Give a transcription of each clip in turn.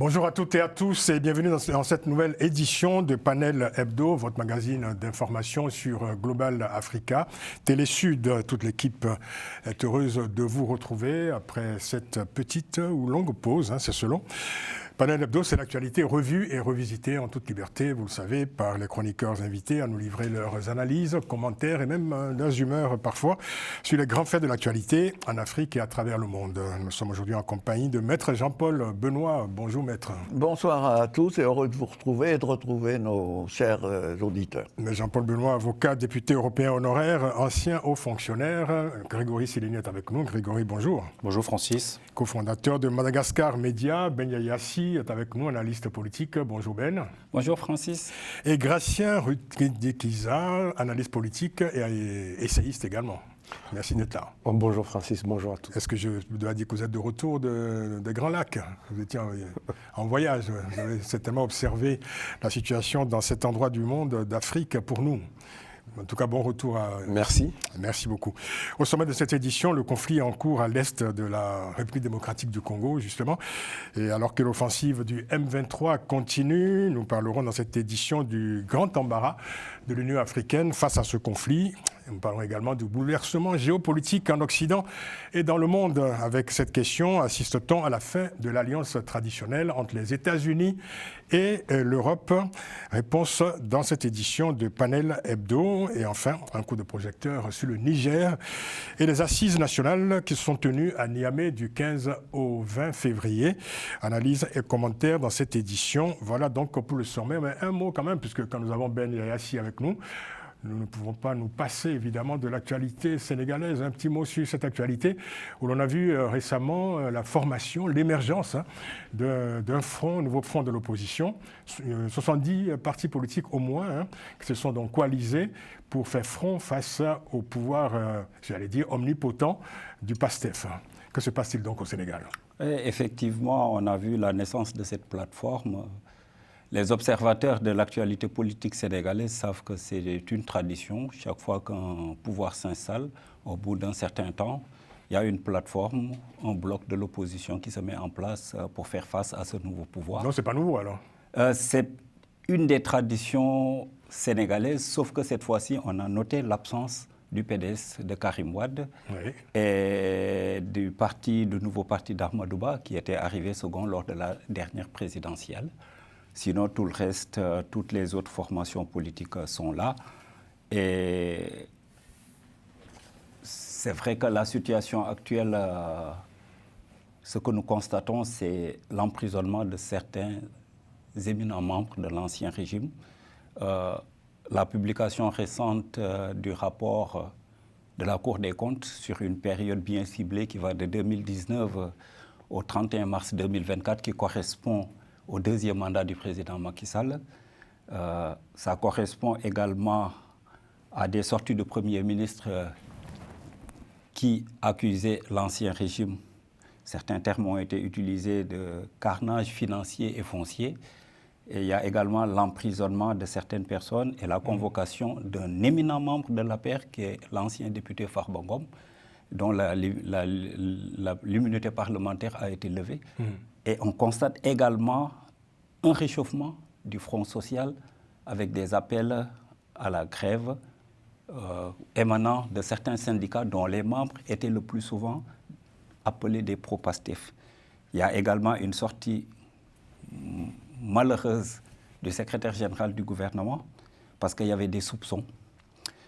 Bonjour à toutes et à tous et bienvenue dans cette nouvelle édition de Panel Hebdo, votre magazine d'information sur Global Africa. Télé-Sud, toute l'équipe est heureuse de vous retrouver après cette petite ou longue pause, c'est selon. Panel Hebdo, c'est l'actualité revue et revisitée en toute liberté, vous le savez, par les chroniqueurs invités à nous livrer leurs analyses, commentaires et même leurs humeurs parfois sur les grands faits de l'actualité en Afrique et à travers le monde. Nous sommes aujourd'hui en compagnie de Maître Jean-Paul Benoît. Bonjour Maître. Bonsoir à tous et heureux de vous retrouver et de retrouver nos chers auditeurs. Jean-Paul Benoît, avocat, député européen honoraire, ancien haut fonctionnaire. Grégory Sileni est avec nous. Grégory, bonjour. Bonjour Francis. Cofondateur de Madagascar Média, Ben Yayassi est avec nous, analyste politique. Bonjour Ben. Bonjour Francis. Et Gratien Rutkidikiza, analyste politique et essayiste également. Merci d'être là. Bonjour Francis, bonjour à tous. Est-ce que je dois dire que vous êtes de retour des Grands Lacs? Vous étiez en voyage, vous avez certainement observé la situation dans cet endroit du monde, d'Afrique, pour nous. En tout cas, bon retour à... Merci. Merci beaucoup. Au sommet de cette édition, le conflit en cours à l'est de la République démocratique du Congo, justement. Et alors que l'offensive du M23 continue, nous parlerons dans cette édition du grand embarras de l'Union africaine face à ce conflit. Nous parlerons également du bouleversement géopolitique en Occident et dans le monde. Avec cette question, assiste-t-on à la fin de l'alliance traditionnelle entre les États-Unis et l'Europe? Réponse dans cette édition de Panel Hebdo. Et enfin, un coup de projecteur sur le Niger et les assises nationales qui se sont tenues à Niamey du 15 au 20 février. Analyse et commentaires dans cette édition. Voilà donc pour le sommet. Mais un mot quand même, puisque quand nous avons Ben Yayassi avec nous, nous ne pouvons pas nous passer évidemment de l'actualité sénégalaise. Un petit mot sur cette actualité où l'on a vu récemment la formation, l'émergence d'un nouveau front de l'opposition. 70 partis politiques au moins qui se sont donc coalisés pour faire front face au pouvoir, j'allais dire, omnipotent du PASTEF. Que se passe-t-il donc au Sénégal? Effectivement, on a vu la naissance de cette plateforme. Les observateurs de l'actualité politique sénégalaise savent que c'est une tradition. Chaque fois qu'un pouvoir s'installe, au bout d'un certain temps, il y a une plateforme, un bloc de l'opposition qui se met en place pour faire face à ce nouveau pouvoir. Non, c'est pas nouveau alors. C'est une des traditions sénégalaises, sauf que cette fois-ci, on a noté l'absence du PDS de Karim Wade et du nouveau parti d'Ahmadouba qui était arrivé second lors de la dernière présidentielle. Sinon, tout le reste, toutes les autres formations politiques sont là. Et c'est vrai que la situation actuelle, ce que nous constatons, c'est l'emprisonnement de certains éminents membres de l'ancien régime. La publication récente du rapport de la Cour des comptes sur une période bien ciblée qui va de 2019 au 31 mars 2024, qui correspond au deuxième mandat du président Macky Sall. Ça correspond également à des sorties de premiers ministres qui accusaient l'ancien régime. Certains termes ont été utilisés de carnage financier et foncier. Et il y a également l'emprisonnement de certaines personnes et la convocation d'un éminent membre de l'APR qui est l'ancien député Farba Ngom, dont l'immunité parlementaire a été levée. Et on constate également un réchauffement du front social avec des appels à la grève émanant de certains syndicats dont les membres étaient le plus souvent appelés des pro-PASTEF. Il y a également une sortie malheureuse du secrétaire général du gouvernement parce qu'il y avait des soupçons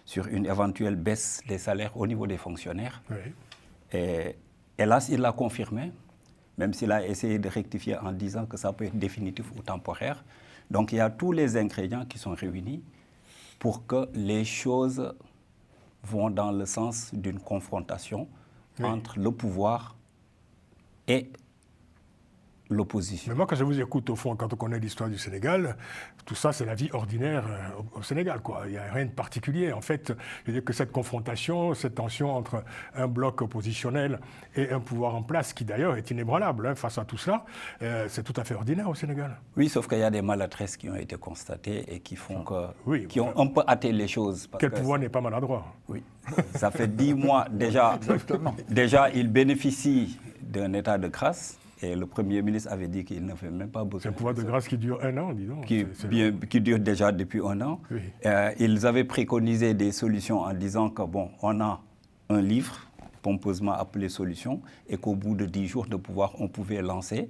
sur une éventuelle baisse des salaires au niveau des fonctionnaires. Et hélas, il l'a confirmé, même s'il a essayé de rectifier en disant que ça peut être définitif ou temporaire. Donc il y a tous les ingrédients qui sont réunis pour que les choses vont dans le sens d'une confrontation entre le pouvoir et l'opposition. Mais moi, quand je vous écoute, au fond, quand on connaît l'histoire du Sénégal, tout ça, c'est la vie ordinaire au Sénégal, quoi. Il n'y a rien de particulier. En fait, je veux dire que cette confrontation, cette tension entre un bloc oppositionnel et un pouvoir en place, qui d'ailleurs est inébranlable face à tout ça, c'est tout à fait ordinaire au Sénégal. Oui, sauf qu'il y a des maladresses qui ont été constatées et qui font que, qui ont un peu hâté les choses. Quel pouvoir n'est pas maladroit? Oui. Ça fait 10 mois déjà. Déjà, il bénéficie d'un état de grâce. Et le Premier ministre avait dit qu'il n'avait même pas besoin. C'est un pouvoir de grâce qui dure 1 an, disons. Qui dure déjà depuis 1 an. Oui. Ils avaient préconisé des solutions en disant que, bon, on a un livre pompeusement appelé Solutions et qu'au bout de 10 jours de pouvoir, on pouvait lancer.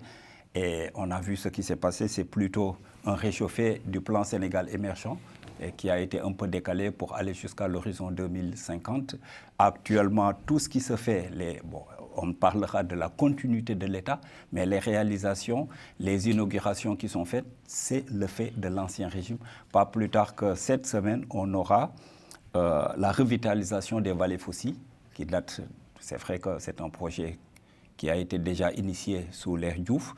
Et on a vu ce qui s'est passé, c'est plutôt un réchauffé du plan Sénégal émergent et qui a été un peu décalé pour aller jusqu'à l'horizon 2050. Actuellement, tout ce qui se fait, on parlera de la continuité de l'État, mais les réalisations, les inaugurations qui sont faites, c'est le fait de l'ancien régime. Pas plus tard que cette semaine, on aura la revitalisation des vallées fossiles, qui date, c'est vrai que c'est un projet qui a été déjà initié sous l'ère Diouf.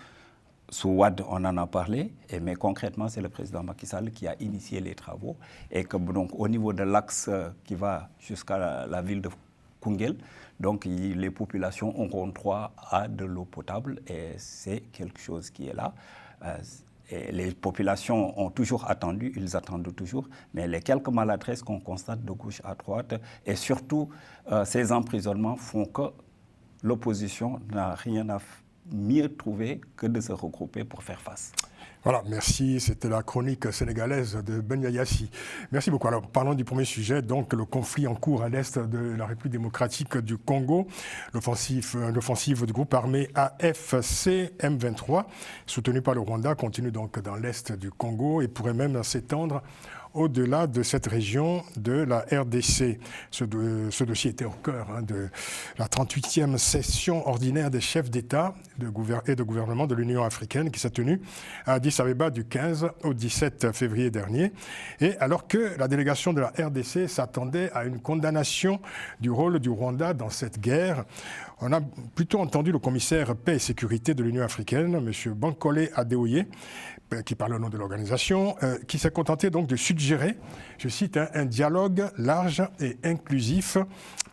Sous Wade, on en a parlé, mais concrètement, c'est le président Macky Sall qui a initié les travaux. Et que, donc, au niveau de l'axe qui va jusqu'à la ville de Koungheul, donc les populations auront droit à de l'eau potable et c'est quelque chose qui est là. Et les populations ont toujours attendu, ils attendent toujours, mais les quelques maladresses qu'on constate de gauche à droite et surtout ces emprisonnements font que l'opposition n'a rien à mieux trouver que de se regrouper pour faire face. Voilà, merci. C'était la chronique sénégalaise de Ben Yayassi. Merci beaucoup. Alors, parlons du premier sujet, donc le conflit en cours à l'est de la République démocratique du Congo. L'offensive du groupe armé AFC M23, soutenu par le Rwanda, continue donc dans l'est du Congo et pourrait même s'étendre au-delà de cette région de la RDC. Ce dossier était au cœur de la 38e session ordinaire des chefs d'État et de gouvernement de l'Union africaine qui s'est tenue à Addis Abeba du 15 au 17 février dernier. Et alors que la délégation de la RDC s'attendait à une condamnation du rôle du Rwanda dans cette guerre, on a plutôt entendu le commissaire paix et sécurité de l'Union africaine, M. Bankole Adeoye, qui parle au nom de l'organisation, qui s'est contenté donc de suggérer, je cite, un dialogue large et inclusif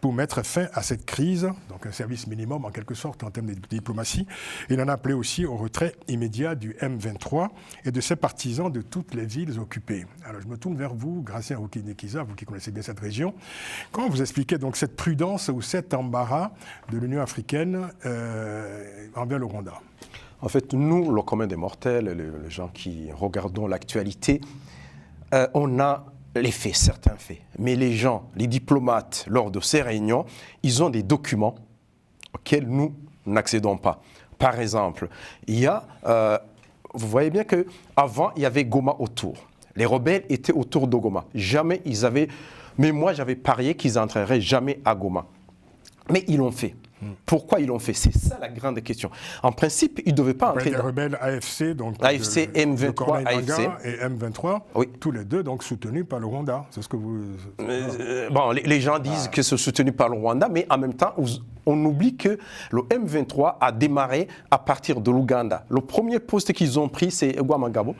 pour mettre fin à cette crise, donc un service minimum en quelque sorte en termes de diplomatie. Il en a appelé aussi au retrait immédiat du M23 et de ses partisans de toutes les villes occupées. Alors je me tourne vers vous, Gratien Rukinikiza, vous qui connaissez bien cette région. Comment vous expliquez donc cette prudence ou cet embarras de l'Union africaine envers le Rwanda ? En fait, nous, le commun des mortels, les gens qui regardons l'actualité, on a les faits, certains faits. Mais les gens, les diplomates, lors de ces réunions, ils ont des documents auxquels nous n'accédons pas. Par exemple, il y a, vous voyez bien qu'avant, il y avait Goma autour. Les rebelles étaient autour de Goma. Jamais ils avaient... Mais moi, j'avais parié qu'ils n'entreraient jamais à Goma. Mais ils l'ont fait. Pourquoi ils l'ont fait? C'est ça la grande question. En principe, ils ne devaient pas entrer... Les rebelles AFC, donc AFC, M23, AFC. Et M23, oui. Tous les deux donc soutenus par le Rwanda. C'est ce que vous... bon, les gens disent que c'est soutenu par le Rwanda, mais en même temps, on oublie que le M23 a démarré à partir de l'Ouganda. Le premier poste qu'ils ont pris, c'est Guamangabo,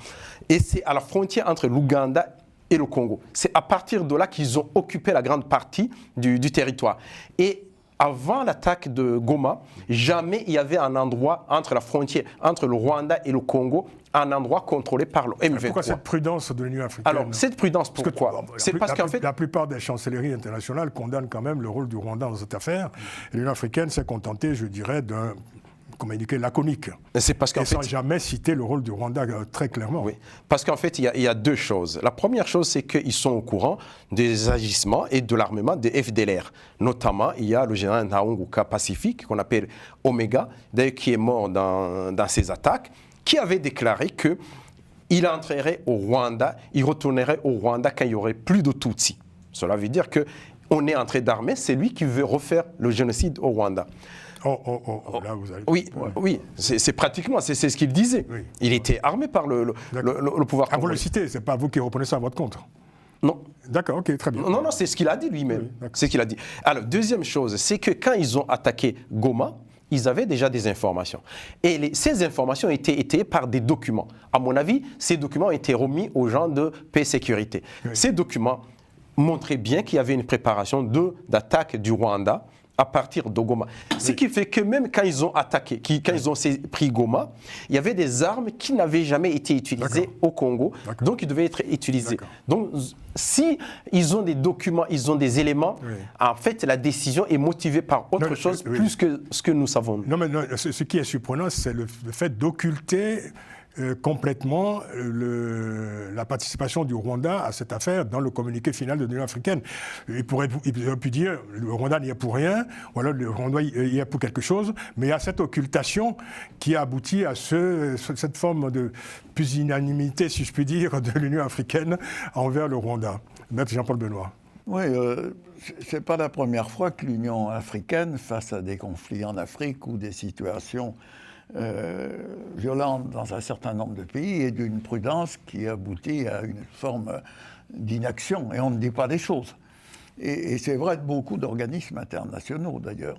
et c'est à la frontière entre l'Ouganda et le Congo. C'est à partir de là qu'ils ont occupé la grande partie du territoire. Et avant l'attaque de Goma, jamais il y avait un endroit entre la frontière, entre le Rwanda et le Congo, un endroit contrôlé par le M23. Pourquoi cette prudence de l'Union africaine? Alors, cette prudence, pourquoi? C'est parce qu'en fait... La plupart des chancelleries internationales condamnent quand même le rôle du Rwanda dans cette affaire. Et l'Union africaine s'est contentée, je dirais, d'un communiqué laconique. C'est parce qu'en fait, sans jamais citer le rôle du Rwanda très clairement. Oui, parce qu'en fait, il y a deux choses. La première chose, c'est qu'ils sont au courant des agissements et de l'armement des FDLR. Notamment, il y a le général Ntaunguka Pacifique, qu'on appelle Omega, d'ailleurs qui est mort dans ces attaques, qui avait déclaré qu'il entrerait au Rwanda, il retournerait au Rwanda quand il n'y aurait plus de Tutsis. Cela veut dire qu'on est en train d'armer, c'est lui qui veut refaire le génocide au Rwanda. Là, vous allez... Oui, ouais. Oui, c'est pratiquement, c'est ce qu'il disait. Oui. Il était armé par le pouvoir congolais. Vous le citez, c'est pas vous qui reprenez ça à votre compte? Non. D'accord, ok, très bien. Non, c'est ce qu'il a dit lui-même. Oui, c'est ce qu'il a dit. Alors, deuxième chose, c'est que quand ils ont attaqué Goma, ils avaient déjà des informations. Et ces informations étaient étayées par des documents. À mon avis, ces documents ont été remis aux gens de paix et sécurité. Oui. Ces documents montraient bien qu'il y avait une préparation d'attaque du Rwanda à partir de Goma. Ce qui fait que même quand ils ont attaqué, quand ils ont pris Goma, il y avait des armes qui n'avaient jamais été utilisées au Congo, donc ils devaient être utilisées. Donc si ils ont des documents, ils ont des éléments, en fait la décision est motivée par autre chose plus que ce que nous savons. Non, mais ce qui est surprenant, c'est le fait d'occulter complètement la participation du Rwanda à cette affaire dans le communiqué final de l'Union africaine. Il aurait pu dire le Rwanda n'y est pour rien, ou alors le Rwanda y est pour quelque chose, mais il y a cette occultation qui a abouti à cette forme de pusillanimité, si je puis dire, de l'Union africaine envers le Rwanda. Maître Jean-Paul Benoît. Oui, ce n'est pas la première fois que l'Union africaine, face à des conflits en Afrique ou des situations violente dans un certain nombre de pays et d'une prudence qui aboutit à une forme d'inaction. Et on ne dit pas des choses. Et c'est vrai de beaucoup d'organismes internationaux, d'ailleurs.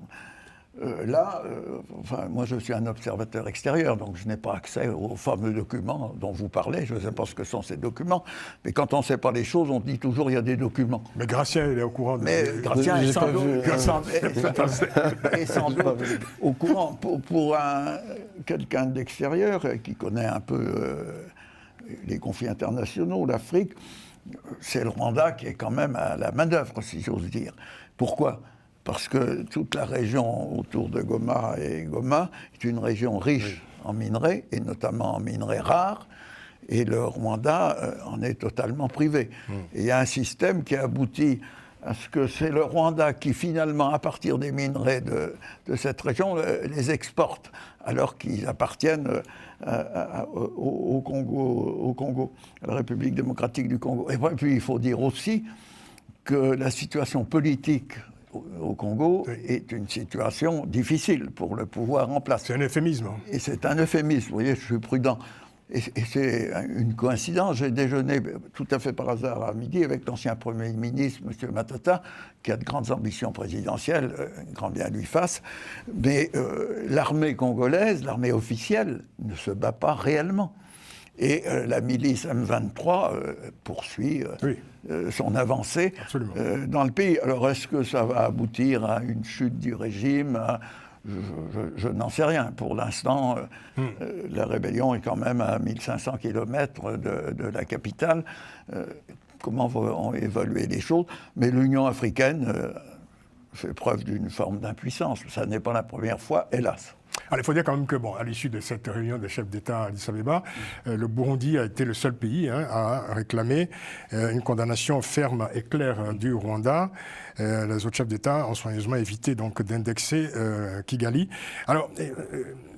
Moi je suis un observateur extérieur, donc je n'ai pas accès aux fameux documents dont vous parlez, je ne sais pas ce que sont ces documents, mais quand on ne sait pas les choses, on dit toujours il y a des documents. Mais Gratien, il est au courant. Mais Gratien est sans doute au courant. Pour quelqu'un d'extérieur qui connaît un peu les conflits internationaux, l'Afrique, c'est le Rwanda qui est quand même à la main-d'œuvre, si j'ose dire. Pourquoi ? Parce que toute la région autour de Goma est une région riche en minerais, et notamment en minerais rares, et le Rwanda en est totalement privé. Et il y a un système qui aboutit à ce que c'est le Rwanda qui, finalement, à partir des minerais de cette région, les exporte, alors qu'ils appartiennent au Congo, à la République démocratique du Congo. Et puis, il faut dire aussi que la situation politique au Congo est une situation difficile pour le pouvoir en place. C'est un euphémisme. Et c'est un euphémisme, vous voyez, je suis prudent. Et c'est une coïncidence, j'ai déjeuné tout à fait par hasard à midi avec l'ancien Premier ministre, M. Matata, qui a de grandes ambitions présidentielles, grand bien lui fasse, mais l'armée congolaise, l'armée officielle, ne se bat pas réellement. Et la milice M23 poursuit son avancée dans le pays. Alors est-ce que ça va aboutir à une chute du régime ? Je n'en sais rien. Pour l'instant, la rébellion est quand même à 1500 km de la capitale. Comment vont évoluer les choses ? Mais l'Union africaine fait preuve d'une forme d'impuissance. Ça n'est pas la première fois, hélas. Alors, il faut dire quand même que, à l'issue de cette réunion des chefs d'État à Addis Abeba, le Burundi a été le seul pays à réclamer une condamnation ferme et claire du Rwanda. Les autres chefs d'État ont soigneusement évité donc d'indexer Kigali. Alors,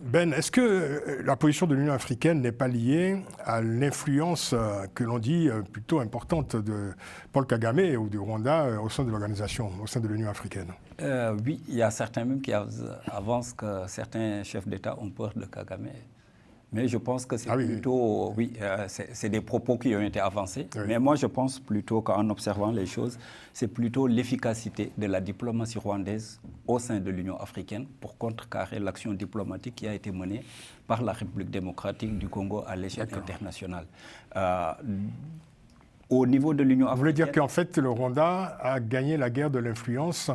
Ben, est-ce que la position de l'Union africaine n'est pas liée à l'influence que l'on dit plutôt importante de Paul Kagame ou du Rwanda au sein de l'organisation, au sein de l'Union africaine ? Oui, il y a certains même qui avancent que certains chefs d'État ont peur de Kagame. Mais je pense que c'est plutôt... c'est des propos qui ont été avancés. Oui. Mais moi, je pense plutôt qu'en observant les choses, c'est plutôt l'efficacité de la diplomatie rwandaise au sein de l'Union africaine pour contrecarrer l'action diplomatique qui a été menée par la République démocratique du Congo à l'échelle internationale. Au niveau de l'Union africaine... Vous voulez dire qu'en fait, le Rwanda a gagné la guerre de l'influence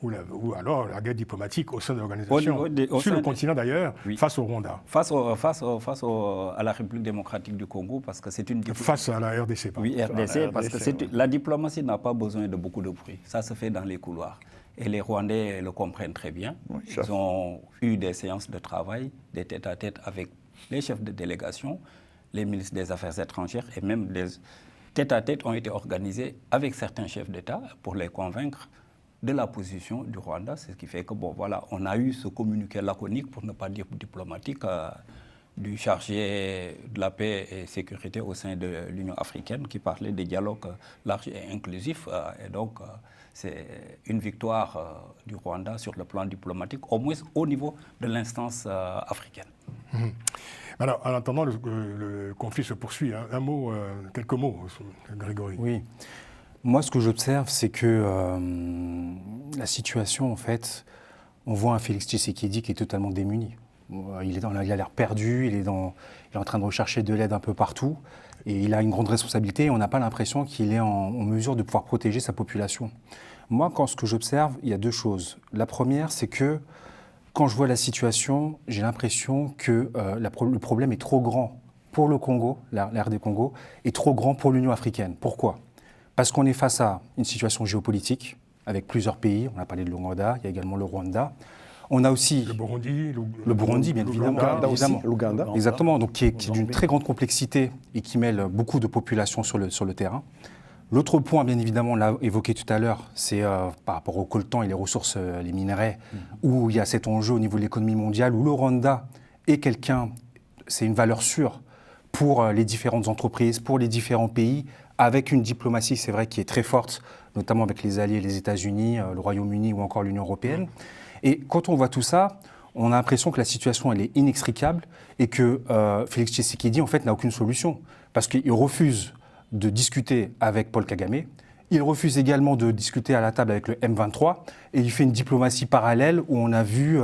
ou alors la guerre diplomatique au sein de l'organisation, sur le continent d'ailleurs, face au Rwanda. Face à la République démocratique du Congo, parce que c'est une... Face à la RDC, pardon. Oui, RDC, parce que la diplomatie n'a pas besoin de beaucoup de bruit. Ça se fait dans les couloirs. Et les Rwandais le comprennent très bien. Ils ont eu des séances de travail, des tête-à-tête avec les chefs de délégation, les ministres des Affaires étrangères, et même des tête-à-tête ont été organisés avec certains chefs d'État pour les convaincre de la position du Rwanda, c'est ce qui fait que, on a eu ce communiqué laconique, pour ne pas dire diplomatique, du chargé de la paix et sécurité au sein de l'Union africaine, qui parlait des dialogues larges et inclusifs. Et donc, c'est une victoire du Rwanda sur le plan diplomatique, au moins au niveau de l'instance africaine. Alors, en attendant, le conflit se poursuit. Un mot, quelques mots, Grégory. Oui. Moi, ce que j'observe, c'est que la situation, en fait, on voit un Félix Tshisekedi qui est totalement démuni. Il a l'air perdu, il est en train de rechercher de l'aide un peu partout. Et il a une grande responsabilité et on n'a pas l'impression qu'il est en mesure de pouvoir protéger sa population. Moi, ce que j'observe, il y a deux choses. La première, c'est que quand je vois la situation, j'ai l'impression que le problème est trop grand pour le Congo, la RD Congo, et trop grand pour l'Union africaine. Pourquoi ? Parce qu'on est face à une situation géopolitique avec plusieurs pays. On a parlé de l'Ouganda, il y a également le Rwanda. On a aussi le Burundi, bien évidemment. L'Ouganda. Exactement, donc qui est d'une très grande complexité et qui mêle beaucoup de populations sur le terrain. L'autre point, bien évidemment, on l'a évoqué tout à l'heure, c'est par rapport au coltan et les ressources, les minerais, où il y a cet enjeu au niveau de l'économie mondiale, où le Rwanda est c'est une valeur sûre pour les différentes entreprises, pour les différents pays, avec une diplomatie, c'est vrai, qui est très forte, notamment avec les alliés, les États-Unis, le Royaume-Uni ou encore l'Union européenne. Et quand on voit tout ça, on a l'impression que la situation, elle est inextricable et que Félix Tshisekedi, en fait, n'a aucune solution. Parce qu'il refuse de discuter avec Paul Kagame, il refuse également de discuter à la table avec le M23, et il fait une diplomatie parallèle où on a vu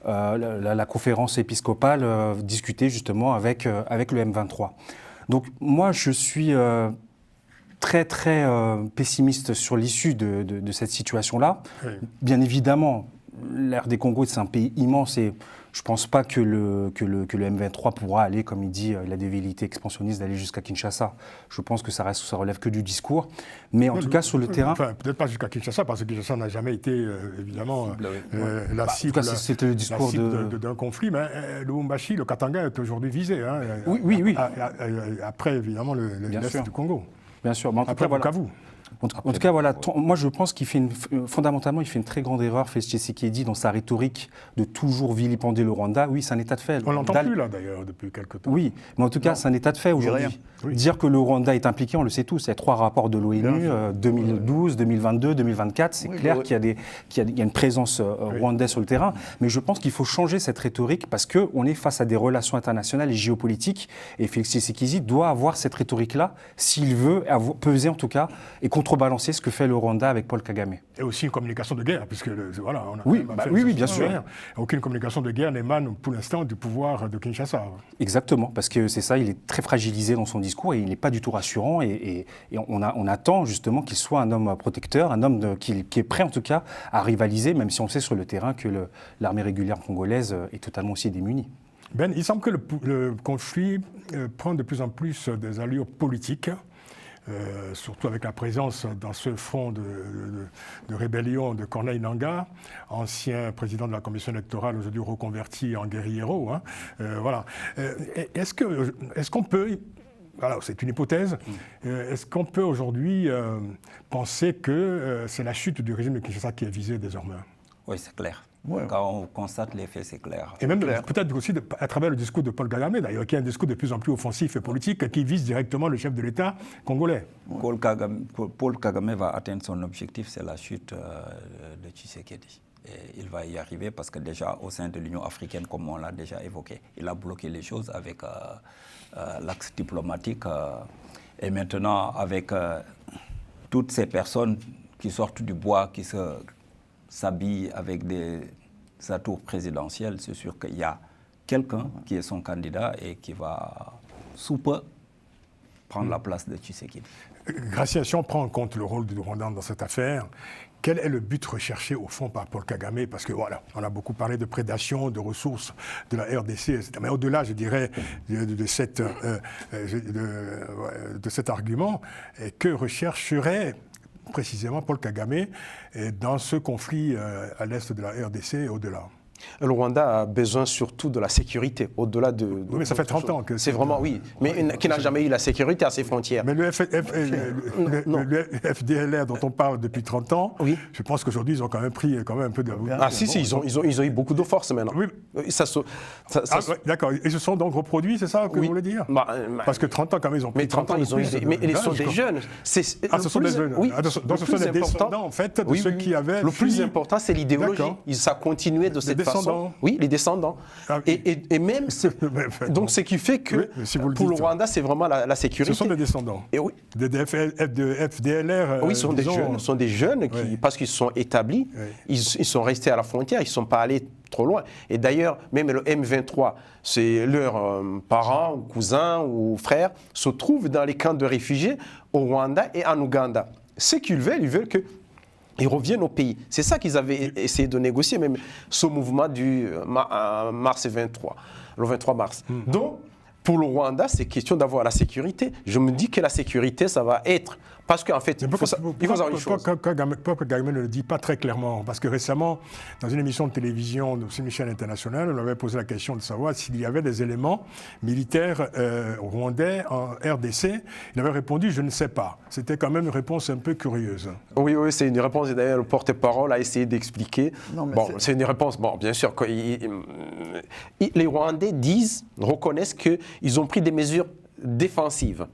la conférence épiscopale discuter justement avec le M23. Donc moi, je suis très très pessimiste sur l'issue de cette situation-là. Oui. Bien évidemment, l'RD Congo, c'est un pays immense et je ne pense pas que le M23 pourra aller, comme il dit, il a des velléités expansionnistes d'aller jusqu'à Kinshasa. Je pense que ça relève que du discours. Mais en tout cas, sur le terrain... Enfin, peut-être pas jusqu'à Kinshasa, parce que Kinshasa n'a jamais été, évidemment, la cible, c'était le discours d'un conflit. Mais le Lubumbashi, le Katanga est aujourd'hui visé. Hein, oui. Après, évidemment, l'Est du Congo. Bien sûr. Mais en tout cas, voilà. En tout cas, voilà, moi je pense qu'il fait fondamentalement, il fait une très grande erreur, Félix Tshisekedi, dans sa rhétorique de toujours vilipender le Rwanda. Oui, c'est un état de fait. On l'entend plus là d'ailleurs depuis quelques temps. Oui, mais en tout cas, c'est un état de fait aujourd'hui. Oui. Dire que le Rwanda est impliqué, on le sait tous. Il y a 3 rapports de l'ONU, 2012, 2022, 2024. C'est clair qu'il y a une présence rwandaise sur le terrain. Mais je pense qu'il faut changer cette rhétorique parce qu'on est face à des relations internationales et géopolitiques. Et Félix Tshisekedi doit avoir cette rhétorique-là s'il veut peser en tout cas et contrebalancer ce que fait le Rwanda avec Paul Kagame. Et aussi une communication de guerre, puisque voilà, on a oui, bien sûr. Aucune communication de guerre n'émane pour l'instant du pouvoir de Kinshasa. Exactement, parce que c'est ça, il est très fragilisé dans son discours et il n'est pas du tout rassurant. Et on attend justement qu'il soit un homme protecteur, un homme qui est prêt en tout cas à rivaliser, même si on sait sur le terrain que l'armée régulière congolaise est totalement aussi démunie. Ben, il semble que le conflit prend de plus en plus des allures politiques. Surtout avec la présence dans ce front de rébellion de Corneille Nangaa, ancien président de la commission électorale, aujourd'hui reconverti en guerriero. Hein. Voilà. Est-ce qu'on peut, alors c'est une hypothèse, est-ce qu'on peut aujourd'hui penser que c'est la chute du régime de Kinshasa qui est visée désormais ? Oui, c'est clair. Ouais. Quand on constate les faits, c'est clair. Et même peut-être aussi à travers le discours de Paul Kagame, d'ailleurs, qui est un discours de plus en plus offensif et politique, qui vise directement le chef de l'État congolais. Paul Kagame va atteindre son objectif, c'est la chute de Tshisekedi. Et il va y arriver parce que déjà, au sein de l'Union africaine, comme on l'a déjà évoqué, il a bloqué les choses avec l'axe diplomatique. Et maintenant, avec toutes ces personnes qui sortent du bois, qui s'habille avec des atours présidentiels, c'est sûr qu'il y a quelqu'un qui est son candidat et qui va sous peu prendre la place de Tshisekedi. Gracia, si on prend en compte le rôle du Rwanda dans cette affaire, quel est le but recherché au fond par Paul Kagame ? Parce que voilà, on a beaucoup parlé de prédation, de ressources de la RDC, etc. Mais au-delà, je dirais, de cet argument, que rechercherait précisément Paul Kagame dans ce conflit à l'est de la RDC et au-delà? Le Rwanda a besoin surtout de la sécurité, au-delà de... Oui, mais ça fait 30 ans que... C'est vraiment, oui, mais qui n'a jamais eu la sécurité à ses frontières. Mais le FDLR dont on parle depuis 30 ans, oui. Je pense qu'aujourd'hui, ils ont quand même pris un peu de... Ah si, ils ont eu beaucoup de force maintenant. Oui. D'accord, ils se sont donc reproduits, c'est ça que vous voulez dire? Parce que 30 ans, quand même, ils ont pris... Mais 30 ans, ils ont eu... Mais ils sont des jeunes. Ce sont des jeunes. Oui. Donc ce sont des descendants, en fait, de ceux qui avaient... Le plus important, c'est l'idéologie. Ça a continué de cette façon. Oui, les descendants. Et même, donc ce qui fait que pour le Rwanda, c'est vraiment la sécurité. Ce sont des descendants. Et oui. De FDLR. Oui, ce sont des jeunes qui, parce qu'ils sont établis, ils sont restés à la frontière, ils ne sont pas allés trop loin. Et d'ailleurs, même le M23, c'est leurs parents, ou cousins ou frères se trouvent dans les camps de réfugiés au Rwanda et en Ouganda. Ce qu'ils veulent, ils veulent qu'ils reviennent au pays. C'est ça qu'ils avaient essayé de négocier, même ce mouvement du mars 23, le 23 mars. Donc, pour le Rwanda, c'est question d'avoir la sécurité. Je me dis que la sécurité, ça va être... Parce qu'en fait, il faut savoir une chose. Pourquoi Kagame ne le dit pas très clairement? Parce que récemment, dans une émission de télévision de Saint-Michel International, on avait posé la question de savoir s'il y avait des éléments militaires rwandais en RDC. Il avait répondu « je ne sais pas ». C'était quand même une réponse un peu curieuse. Oui, c'est une réponse, et d'ailleurs le porte-parole a essayé d'expliquer. Bon, c'est une réponse, bon, bien sûr, les Rwandais reconnaissent qu'ils ont pris des mesures défensives.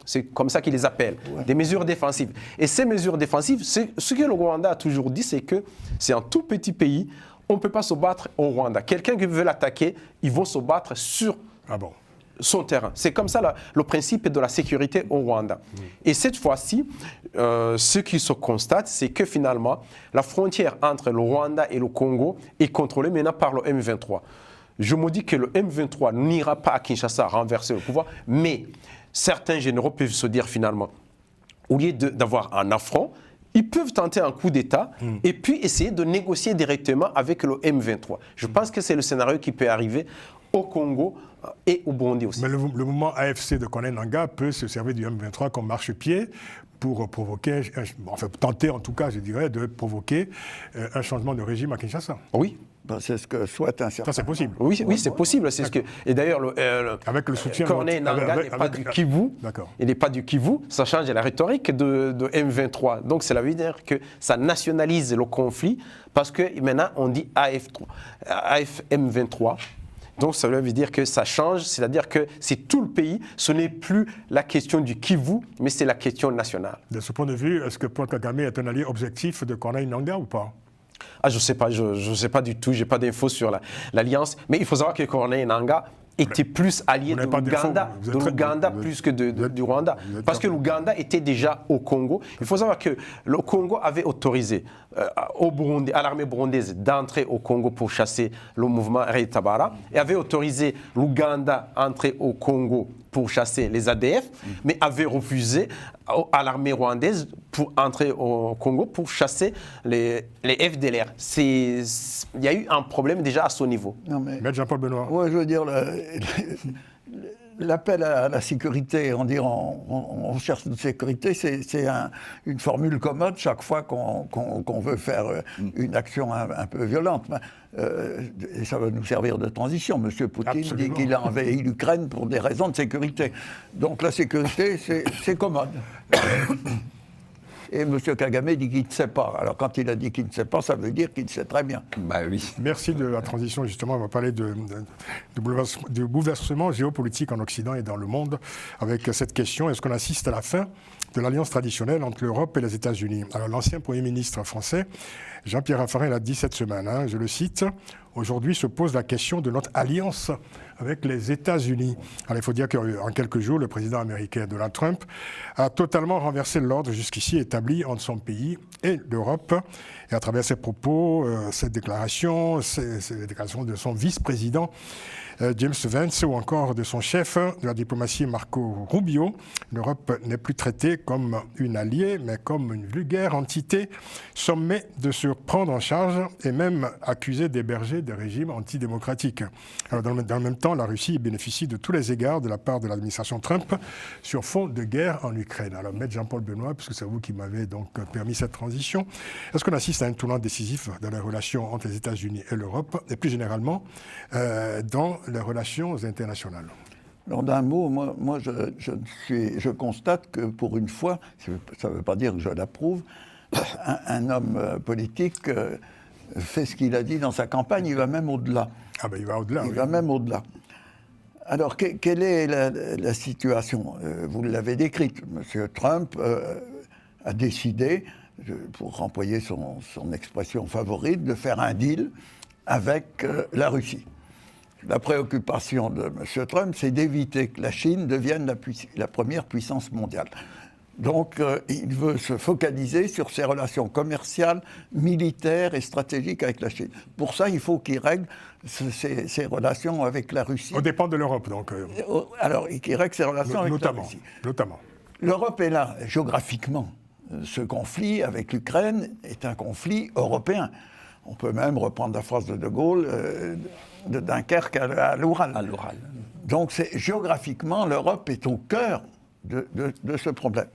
C'est comme ça qu'ils les appellent, des mesures défensives. Et ces mesures défensives, ce que le Rwanda a toujours dit, c'est que c'est un tout petit pays, on ne peut pas se battre au Rwanda. Quelqu'un qui veut l'attaquer, ils vont se battre sur son terrain. C'est comme ça le principe de la sécurité au Rwanda. Et cette fois-ci, ce qui se constate, c'est que finalement, la frontière entre le Rwanda et le Congo est contrôlée maintenant par le M23. Je me dis que le M23 n'ira pas à Kinshasa renverser le pouvoir, mais certains généraux peuvent se dire finalement, au lieu d'avoir un affront, ils peuvent tenter un coup d'État et puis essayer de négocier directement avec le M23. Je pense que c'est le scénario qui peut arriver au Congo et au Burundi aussi. Mais le mouvement AFC de Corneille Nangaa peut se servir du M23 comme marchepied pour provoquer, enfin tenter en tout cas, je dirais, de provoquer un changement de régime à Kinshasa. Oui. C'est ce que souhaite un certain... Ça, c'est possible. Oui, c'est possible. C'est ce que... Et d'ailleurs, avec le soutien Corneille Nangaa n'est pas du Kivu. Il n'est pas du Kivu. Ça change la rhétorique de M23. Donc, cela veut dire que ça nationalise le conflit parce que maintenant, on dit AFM23. Donc, ça veut dire que ça change, c'est-à-dire que c'est tout le pays. Ce n'est plus la question du Kivu, mais c'est la question nationale. De ce point de vue, est-ce que Paul Kagame est un allié objectif de Corneille Nangaa ou pas? Je ne sais pas, je sais pas du tout, je n'ai pas d'infos sur l'alliance. Mais il faut savoir que Corneille Nangaa était plus allié de l'Ouganda plus que du Rwanda. Parce que l'Ouganda était déjà au Congo. Il faut savoir que le Congo avait autorisé à l'armée burundaise d'entrer au Congo pour chasser le mouvement Red Tabara et avait autorisé l'Ouganda à entrer au Congo pour chasser les ADF, mais avait refusé à l'armée rwandaise pour entrer au Congo pour chasser les FDLR. Il y a eu un problème déjà à ce niveau. Maître Jean-Paul Benoît. Oui, je veux dire, l'appel à la sécurité, on cherche une sécurité, c'est une formule commode chaque fois qu'on veut faire une action un peu violente. Et ça va nous servir de transition. M. Poutine dit qu'il a envahi l'Ukraine pour des raisons de sécurité. Donc la sécurité, c'est commode. Et M. Kagame dit qu'il ne sait pas. Alors quand il a dit qu'il ne sait pas, ça veut dire qu'il sait très bien. Bah oui. Merci de la transition. Justement, on va parler du bouleversement géopolitique en Occident et dans le monde avec cette question. Est-ce qu'on assiste à la fin de l'alliance traditionnelle entre l'Europe et les États-Unis? Alors l'ancien Premier ministre français, Jean-Pierre Raffarin, l'a dit cette semaine, je le cite, « Aujourd'hui se pose la question de notre alliance avec les États-Unis ». Alors il faut dire qu'en quelques jours, le président américain Donald Trump a totalement renversé l'ordre jusqu'ici établi entre son pays et l'Europe. Et à travers ses propos, cette déclaration, ces déclarations de son vice-président James Vance ou encore de son chef de la diplomatie Marco Rubio, l'Europe n'est plus traitée comme une alliée, mais comme une vulgaire entité sommée de se prendre en charge et même accusée d'héberger des régimes antidémocratiques. Alors dans le même temps, la Russie bénéficie de tous les égards de la part de l'administration Trump sur fond de guerre en Ukraine. Alors Maître Jean-Paul Benoît, puisque c'est vous qui m'avez donc permis cette transition, est-ce qu'on assiste à un tournant décisif dans les relations entre les États-Unis et l'Europe et plus généralement dans les relations internationales? Alors d'un mot, moi je constate que pour une fois, ça ne veut pas dire que je l'approuve, un homme politique fait ce qu'il a dit dans sa campagne, il va même au-delà. Ah ben il va au-delà. Il va même au-delà. Alors quelle est la situation? Vous l'avez décrite. M. Trump a décidé, pour employer son expression favorite, de faire un deal avec la Russie. La préoccupation de M. Trump, c'est d'éviter que la Chine devienne la première puissance mondiale. Donc, il veut se focaliser sur ses relations commerciales, militaires et stratégiques avec la Chine. Pour ça, il faut qu'il règle ses relations avec la Russie. Au dépend de l'Europe, donc. Alors, qu'il règle ses relations avec la Russie. Notamment. L'Europe est là, géographiquement. Ce conflit avec l'Ukraine est un conflit européen. On peut même reprendre la phrase de De Gaulle, de Dunkerque à l'Oural. À l'Oural. Donc, géographiquement, l'Europe est au cœur de ce problème.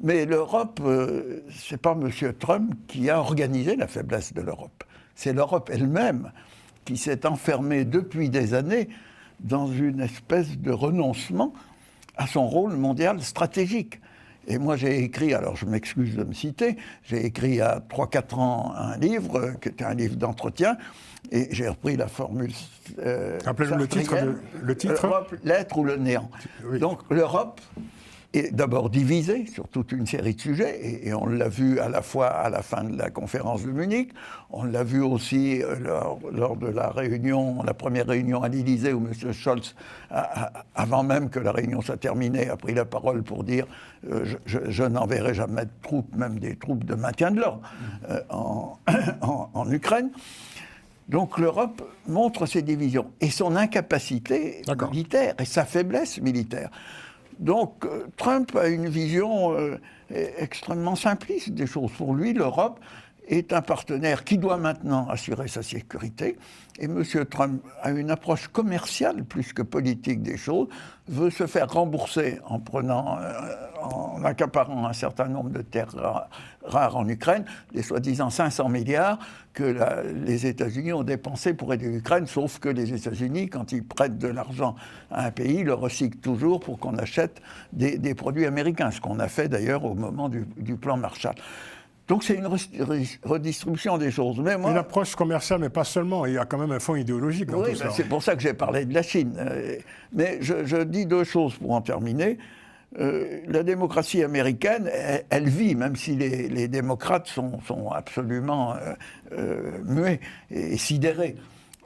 Mais l'Europe, ce n'est pas M. Trump qui a organisé la faiblesse de l'Europe. C'est l'Europe elle-même qui s'est enfermée depuis des années dans une espèce de renoncement à son rôle mondial stratégique. Et moi, j'ai écrit, alors je m'excuse de me citer, j'ai écrit il y a 3-4 ans un livre, qui était un livre d'entretien, et j'ai repris la formule. Rappelez-nous le titre. L'Europe, l'être ou le néant. Oui. Donc l'Europe est d'abord divisée sur toute une série de sujets, et on l'a vu à la fois à la fin de la conférence de Munich, on l'a vu aussi lors de la réunion, la première réunion à l'Élysée, où M. Scholz, avant même que la réunion soit terminée, a pris la parole pour dire je n'enverrai jamais de troupes, même des troupes de maintien de l'ordre, en Ukraine. Donc l'Europe montre ses divisions et son incapacité militaire et sa faiblesse militaire. Donc Trump a une vision extrêmement simpliste des choses. Pour lui, l'Europe est un partenaire qui doit maintenant assurer sa sécurité. Et M. Trump a une approche commerciale plus que politique des choses, veut se faire rembourser en accaparant un certain nombre de terres rares en Ukraine, les soi-disant 500 milliards que les États-Unis ont dépensés pour aider l'Ukraine, sauf que les États-Unis, quand ils prêtent de l'argent à un pays, le recyclent toujours pour qu'on achète des produits américains, ce qu'on a fait d'ailleurs au moment du plan Marshall. Donc c'est une redistribution des choses. Mais moi, une approche commerciale, mais pas seulement. Il y a quand même un fond idéologique dans tout ça. C'est pour ça que j'ai parlé de la Chine. Mais je dis deux choses pour en terminer. La démocratie américaine, elle vit, même si les démocrates sont absolument muets et sidérés.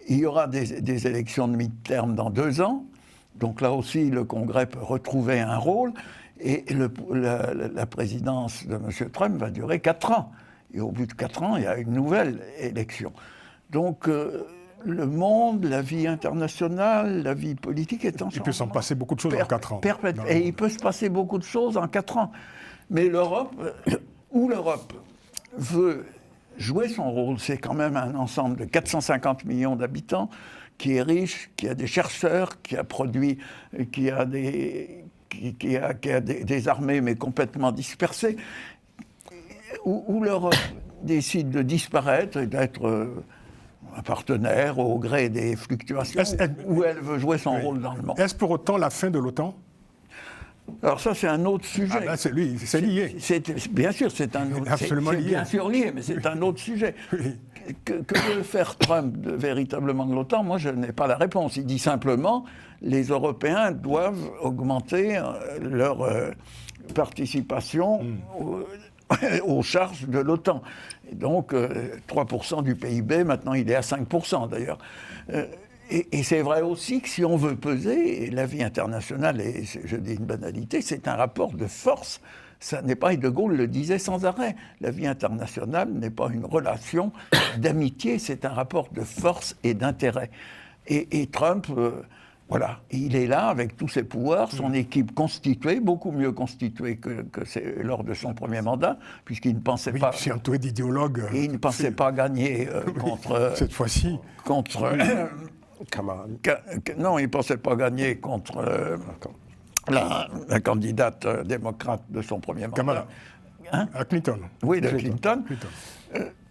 Il y aura des élections de mi-terme dans 2 ans. Donc là aussi, le Congrès peut retrouver un rôle. Et la présidence de M. Trump va durer 4 ans. Et au bout de 4 ans, il y a une nouvelle élection. Donc, le monde, la vie internationale, la vie politique est en changement. Il peut s'en passer beaucoup de choses en 4 ans. Et il peut se passer beaucoup de choses en 4 ans. Mais l'Europe veut jouer son rôle, c'est quand même un ensemble de 450 millions d'habitants, qui est riche, qui a des chercheurs, qui a produit, qui a des armées mais complètement dispersées, où l'Europe décide de disparaître et d'être un partenaire au gré des fluctuations, où elle veut jouer son rôle dans le monde. Est-ce pour autant la fin de l'OTAN ? Alors ça, c'est un autre sujet. Ah ben c'est lié. Bien sûr, c'est un autre sujet. C'est bien sûr lié, mais c'est un autre sujet. Oui. Que veut faire Trump véritablement de l'OTAN ? Moi, je n'ai pas la réponse. Il dit simplement les Européens doivent augmenter leur participation aux charges de l'OTAN. Et donc, 3% du PIB, maintenant il est à 5% d'ailleurs. Et c'est vrai aussi que si on veut peser, la vie internationale, et je dis une banalité, c'est un rapport de force. Ça n'est pas, et De Gaulle le disait sans arrêt, la vie internationale n'est pas une relation d'amitié, c'est un rapport de force et d'intérêt. Et Trump, voilà, il est là avec tous ses pouvoirs, son équipe constituée, beaucoup mieux constituée que c'est lors de son premier mandat, puisqu'il ne pensait pas... Oui, entouré d'idéologues. Et il ne pensait pas gagner contre... Cette fois-ci. Contre... non, il ne pensait pas gagner contre... La candidate démocrate de son premier mandat. Kamala. Hein? À Clinton. Oui, de Clinton.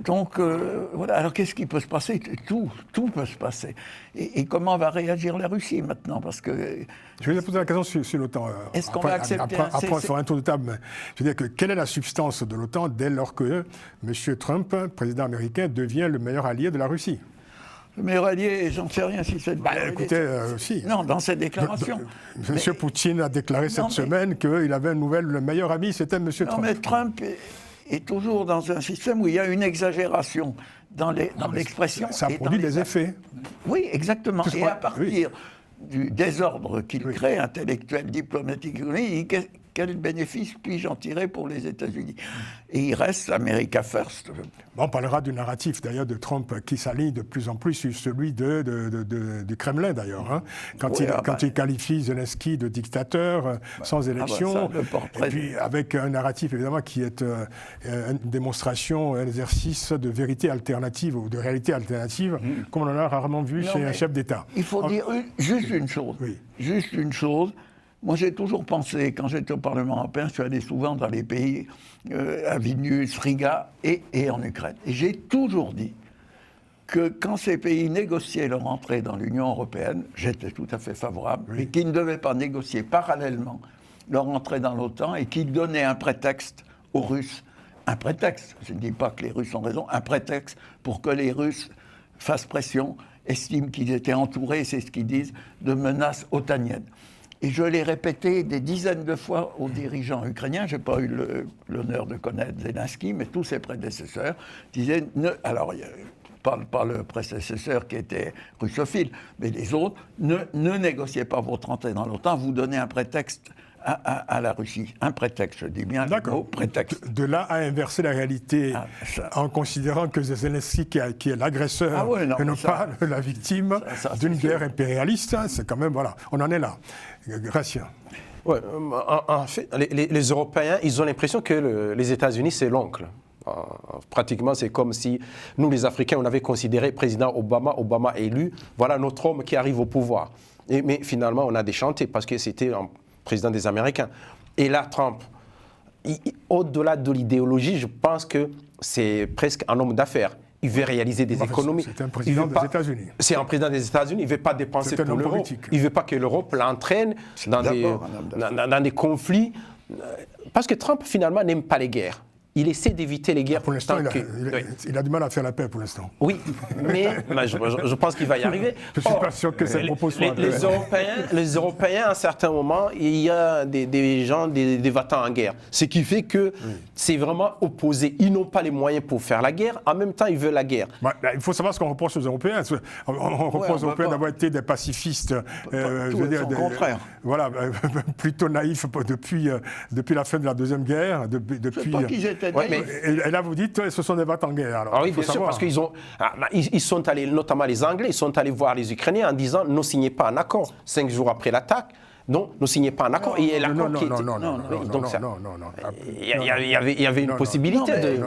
Donc, voilà. Alors, qu'est-ce qui peut se passer ? Tout peut se passer. Et comment va réagir la Russie maintenant ? Parce que... Je vais vous poser la question sur l'OTAN. Est-ce qu'on va accepter... Après, on fera un tour de table. Mais je veux dire, quelle est la substance de l'OTAN dès lors que M. Trump, président américain, devient le meilleur allié de la Russie ? Le meilleur allié, j'en sais rien si c'est... écoutez, si. Non, dans cette déclaration. M. Poutine a déclaré cette semaine qu'il avait le meilleur ami, c'était M. Trump. Non, mais Trump est toujours dans un système où il y a une exagération dans l'expression. Ça produit des effets. Oui, exactement. Et à partir du désordre qu'il crée, intellectuel, diplomatique, quel bénéfice puis-je en tirer pour les États-Unis? Et il reste America First. On parlera du narratif d'ailleurs de Trump qui s'aligne de plus en plus sur celui du Kremlin d'ailleurs. Hein. Quand il qualifie Zelensky de dictateur sans élection, et puis avec un narratif évidemment qui est une démonstration, un exercice de vérité alternative ou de réalité alternative, comme on en a rarement vu chez un chef d'État. Il faut dire juste une chose. Oui. Juste une chose. Moi, j'ai toujours pensé, quand j'étais au Parlement européen, je suis allé souvent dans les pays, à Vilnius, Riga et en Ukraine. Et j'ai toujours dit que quand ces pays négociaient leur entrée dans l'Union européenne, j'étais tout à fait favorable, mais qu'ils ne devaient pas négocier parallèlement leur entrée dans l'OTAN et qu'ils donnaient un prétexte aux Russes. Un prétexte, je ne dis pas que les Russes ont raison, un prétexte pour que les Russes fassent pression, estiment qu'ils étaient entourés, c'est ce qu'ils disent, de menaces otaniennes. Et je l'ai répété des dizaines de fois aux dirigeants ukrainiens. Je n'ai pas eu l'honneur de connaître Zelensky, mais tous ses prédécesseurs disaient... Alors, pas le prédécesseur qui était russophile, mais les autres, ne négociez pas votre entrée dans l'OTAN, vous donnez un prétexte à la Russie. Un prétexte, je dis bien le mot prétexte. De là à inverser la réalité en considérant que Zelensky qui est l'agresseur et non pas la victime d'une guerre impérialiste, c'est quand même, voilà, on en est là. Gratien. Ouais, en fait, les Européens, ils ont l'impression que les États-Unis, c'est l'oncle. Pratiquement, c'est comme si nous, les Africains, on avait considéré président Obama élu, voilà notre homme qui arrive au pouvoir. Mais finalement, on a déchanté parce que c'était un président des Américains. Et là, Trump, au-delà de l'idéologie, je pense que c'est presque un homme d'affaires. Il veut réaliser des économies. C'est un président des États-Unis. C'est un président des États-Unis. Il ne veut pas dépenser pour l'Europe. Il ne veut pas que l'Europe l'entraîne dans des conflits. Parce que Trump, finalement, n'aime pas les guerres. Il essaie d'éviter les guerres. Pour l'instant, il a du mal à faire la paix pour l'instant. Oui, mais je pense qu'il va y arriver. Je ne suis pas sûr que ces propos soient... Les Européens, à un certain moment, il y a des gens, des votants en guerre. Ce qui fait que c'est vraiment opposé. Ils n'ont pas les moyens pour faire la guerre. En même temps, ils veulent la guerre. Il faut savoir ce qu'on reproche aux Européens. On reproche aux Européens d'avoir été des pacifistes. Au contraire. Voilà, plutôt naïfs depuis la fin de la Deuxième Guerre. C'est pas qu'ils étaient naïfs. Et là, vous dites, ce sont des votants en guerre. Alors, oui, bien sûr, parce qu'ils sont allés, notamment les Anglais, ils sont allés voir les Ukrainiens en disant ne signez pas un accord. 5 jours après l'attaque, non, ne signez pas un accord. Il y avait une possibilité de...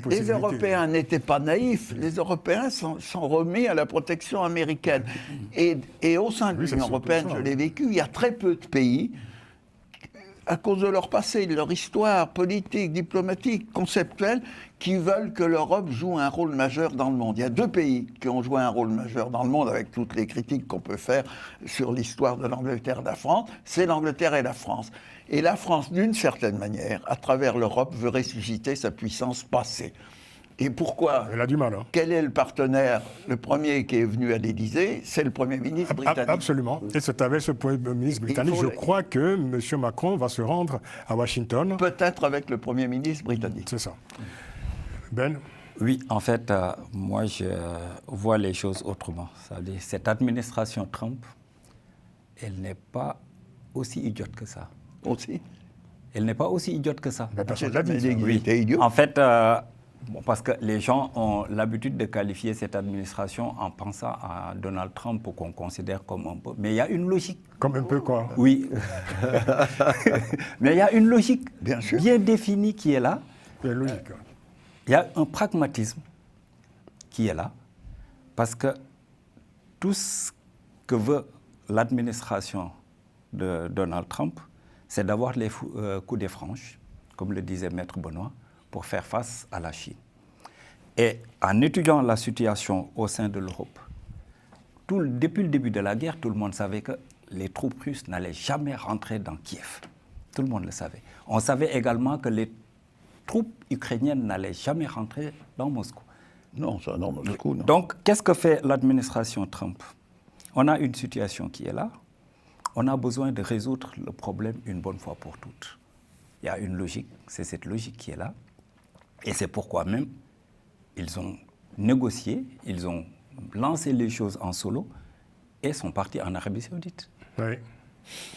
Les Européens n'étaient pas naïfs. Les Européens sont remis à la protection américaine. Et au sein de l'Union européenne, je l'ai vécu, il y a très peu de pays, à cause de leur passé, de leur histoire politique, diplomatique, conceptuelle, qui veulent que l'Europe joue un rôle majeur dans le monde. Il y a 2 pays qui ont joué un rôle majeur dans le monde, avec toutes les critiques qu'on peut faire sur l'histoire de l'Angleterre et de la France, c'est l'Angleterre et la France. Et la France, d'une certaine manière, à travers l'Europe, veut ressusciter sa puissance passée. Et pourquoi? Elle a du mal. Hein. Quel est le partenaire? Le premier qui est venu à l'Élysée, c'est le Premier ministre britannique. Absolument. Et c'est avec ce Premier ministre britannique, je crois que M. Macron va se rendre à Washington. Peut-être avec le Premier ministre britannique. C'est ça. Ben? Oui, en fait, moi, je vois les choses autrement. C'est-à-dire, cette administration Trump, elle n'est pas aussi idiote que ça. Aussi? Elle n'est pas aussi idiote que ça. Personne l'a dit. Oui. Idiot. En fait... parce que les gens ont l'habitude de qualifier cette administration en pensant à Donald Trump qu'on considère comme un peu... Mais il y a une logique. Comme un peu quoi? Oui. Mais il y a une logique bien définie qui est là. Il y a une logique. Il y a un pragmatisme qui est là. Parce que tout ce que veut l'administration de Donald Trump, c'est d'avoir les coups des franches, comme le disait Maître Benoît, pour faire face à la Chine. Et en étudiant la situation au sein de l'Europe, depuis le début de la guerre, tout le monde savait que les troupes russes n'allaient jamais rentrer dans Kiev. Tout le monde le savait. On savait également que les troupes ukrainiennes n'allaient jamais rentrer dans Moscou. Non, ça, non, Moscou, non. Donc, qu'est-ce que fait l'administration Trump? On a une situation qui est là. On a besoin de résoudre le problème une bonne fois pour toutes. Il y a une logique, c'est cette logique qui est là. Et c'est pourquoi même ils ont négocié, ils ont lancé les choses en solo et sont partis en Arabie Saoudite. Oui.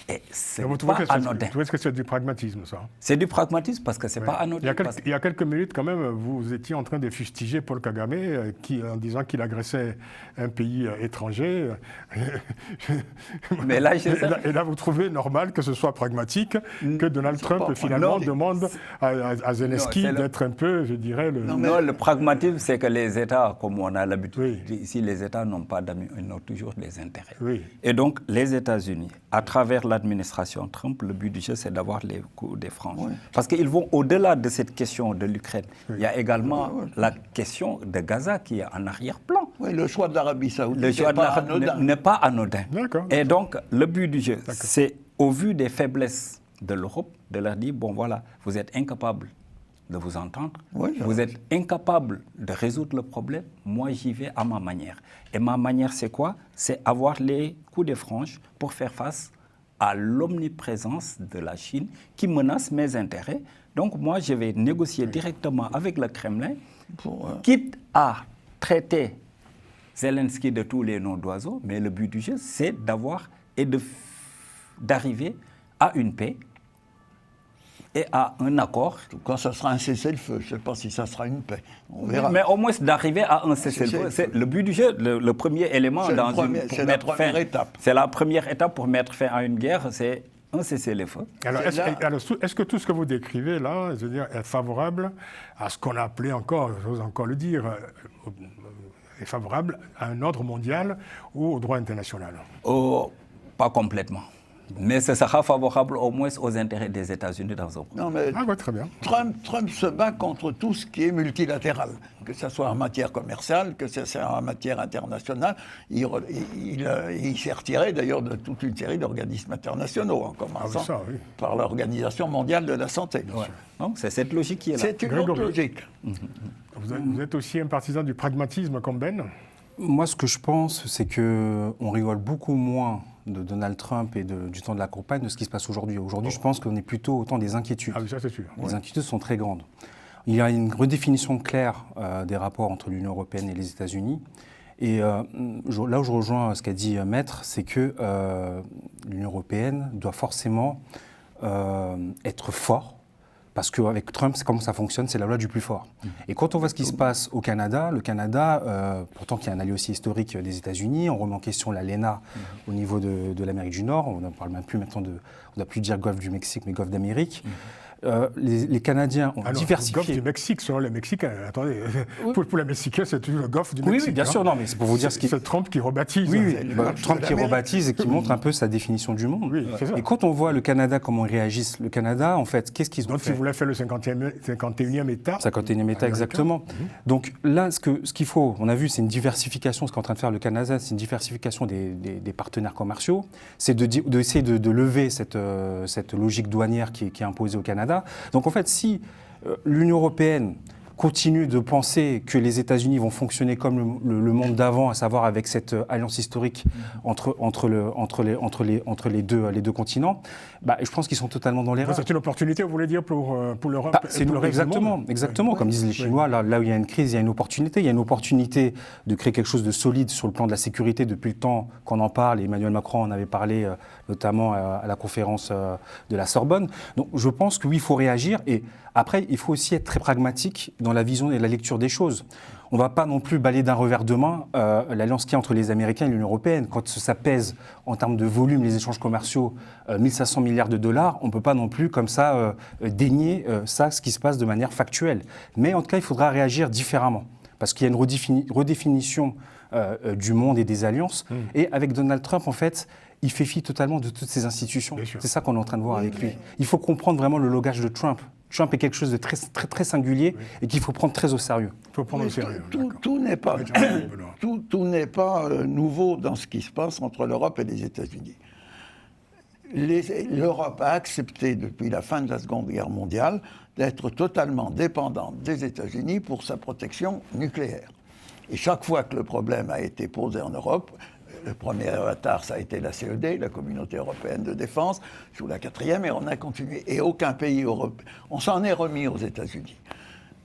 Et c'est Vous trouvez pas anodin. que c'est du pragmatisme, ça? C'est du pragmatisme parce que c'est pas anodin. Il y a quelques minutes, quand même, vous étiez en train de fustiger Paul Kagame en disant qu'il agressait un pays étranger. Mais là, et là, vous trouvez normal que ce soit pragmatique, que Donald Trump, finalement, demande à Zelensky d'être un peu, je dirais... Non, le pragmatisme, c'est que les États, comme on a l'habitude, ici, les États n'ont pas d'amis, ils ont toujours des intérêts. Oui. Et donc, les États-Unis, à travers l'administration Trump, le but du jeu, c'est d'avoir les coups des franges. Oui. Parce qu'ils vont au-delà de cette question de l'Ukraine. Oui. Il y a également la question de Gaza qui est en arrière-plan. Oui, le choix de l'Arabie Saoudite n'est pas anodin. Et D'accord. donc, le but du jeu, c'est, au vu des faiblesses de l'Europe, de leur dire, bon voilà, vous êtes incapables de vous entendre, vous êtes incapables de résoudre le problème, moi j'y vais à ma manière. Et ma manière, c'est quoi? C'est avoir les coups de franges pour faire face à l'omniprésence de la Chine qui menace mes intérêts. Donc moi, je vais négocier directement avec le Kremlin, quitte à traiter Zelensky de tous les noms d'oiseaux, mais le but du jeu, c'est d'avoir et d'arriver à une paix et à un accord. Quand ça sera un cessez-le-feu, je ne sais pas si ça sera une paix, on verra. Mais au moins d'arriver à un cessez-le-feu. C'est le but du jeu, le premier élément. C'est la première étape. C'est la première étape pour mettre fin à une guerre, c'est un cessez-le-feu. Alors, est-ce que tout ce que vous décrivez là, je veux dire, est favorable à ce qu'on a appelé encore, j'ose encore le dire, est favorable à un ordre mondial ou au droit international? Pas complètement. Mais ce sera favorable au moins aux intérêts des États-Unis dans un premier. Non, mais très bien. Trump se bat contre tout ce qui est multilatéral, que ce soit en matière commerciale, que ce soit en matière internationale. Il s'est retiré d'ailleurs de toute une série d'organismes internationaux, en commençant par l'Organisation mondiale de la santé. Donc c'est cette logique qui est là. C'est une autre logique. Vous êtes aussi un partisan du pragmatisme comme Ben? Moi, ce que je pense, c'est qu'on rigole beaucoup moins de Donald Trump et du temps de la campagne de ce qui se passe aujourd'hui. Aujourd'hui, je pense qu'on est plutôt au temps des inquiétudes. Ah oui, ça c'est sûr. Les inquiétudes sont très grandes. Il y a une redéfinition claire des rapports entre l'Union européenne et les États-Unis. Et là où je rejoins ce qu'a dit Maître, c'est que l'Union européenne doit forcément être fort. Parce qu'avec Trump, c'est comment ça fonctionne, c'est la loi du plus fort. Et quand on voit ce qui se passe au Canada, le Canada, pourtant qui est un allié aussi historique des États-Unis, on remet en question l'ALENA au niveau de l'Amérique du Nord, on ne parle même plus maintenant on ne doit plus dire Golfe du Mexique, mais Golfe d'Amérique. Les Canadiens ont diversifié. Le Golfe du Mexique, selon les Mexicains. Attendez, pour les Mexicains, c'est toujours le Golfe du Mexique. Oui, bien sûr, non, mais c'est pour vous dire ce qui... C'est Trump qui rebaptise. Trump qui rebaptise et qui montre un peu sa définition du monde. Oui, c'est ça. Et quand on voit le Canada, comment ils réagissent, le Canada, en fait, qu'est-ce qu'ils ont fait? Donc, ils voulaient faire le 51e État. 51e État, exactement. Donc là, ce qu'il faut, on a vu, c'est une diversification, ce qu'est en train de faire le Canada, c'est une diversification des partenaires commerciaux, c'est d'essayer de lever cette logique douanière qui est imposée au Canada. Donc en fait, si l'Union européenne continue de penser que les États-Unis vont fonctionner comme le monde d'avant, à savoir avec cette alliance historique entre les deux continents, je pense qu'ils sont totalement dans l'erreur. C'est une opportunité, vous voulez dire, pour l'Europe et pour le reste du monde. Exactement. Comme disent les Chinois, là où il y a une crise, il y a une opportunité. Il y a une opportunité de créer quelque chose de solide sur le plan de la sécurité depuis le temps qu'on en parle. Emmanuel Macron en avait parlé notamment à la conférence de la Sorbonne. Donc je pense que oui, il faut réagir. Et après, il faut aussi être très pragmatique dans la vision et la lecture des choses. On ne va pas non plus balayer d'un revers de main l'alliance qu'il y a entre les Américains et l'Union européenne. Quand ça pèse en termes de volume, les échanges commerciaux, 1500 milliards de dollars, on ne peut pas non plus comme ça dénier ce qui se passe de manière factuelle. Mais en tout cas, il faudra réagir différemment. Parce qu'il y a une redéfinition du monde et des alliances. Et avec Donald Trump, en fait, il fait fi totalement de toutes ces institutions. C'est ça qu'on est en train de voir avec lui. Il faut comprendre vraiment le langage de Trump. Trump est quelque chose de très, très, très singulier et qu'il faut prendre très au sérieux. Il faut prendre au sérieux. Tout n'est pas nouveau dans ce qui se passe entre l'Europe et les États-Unis. L'Europe a accepté depuis la fin de la Seconde Guerre mondiale d'être totalement dépendante des États-Unis pour sa protection nucléaire. Et chaque fois que le problème a été posé en Europe, le premier avatar, ça a été la CED, la Communauté européenne de défense, sous la 4e, et on a continué. Et aucun pays européen. On s'en est remis aux États-Unis.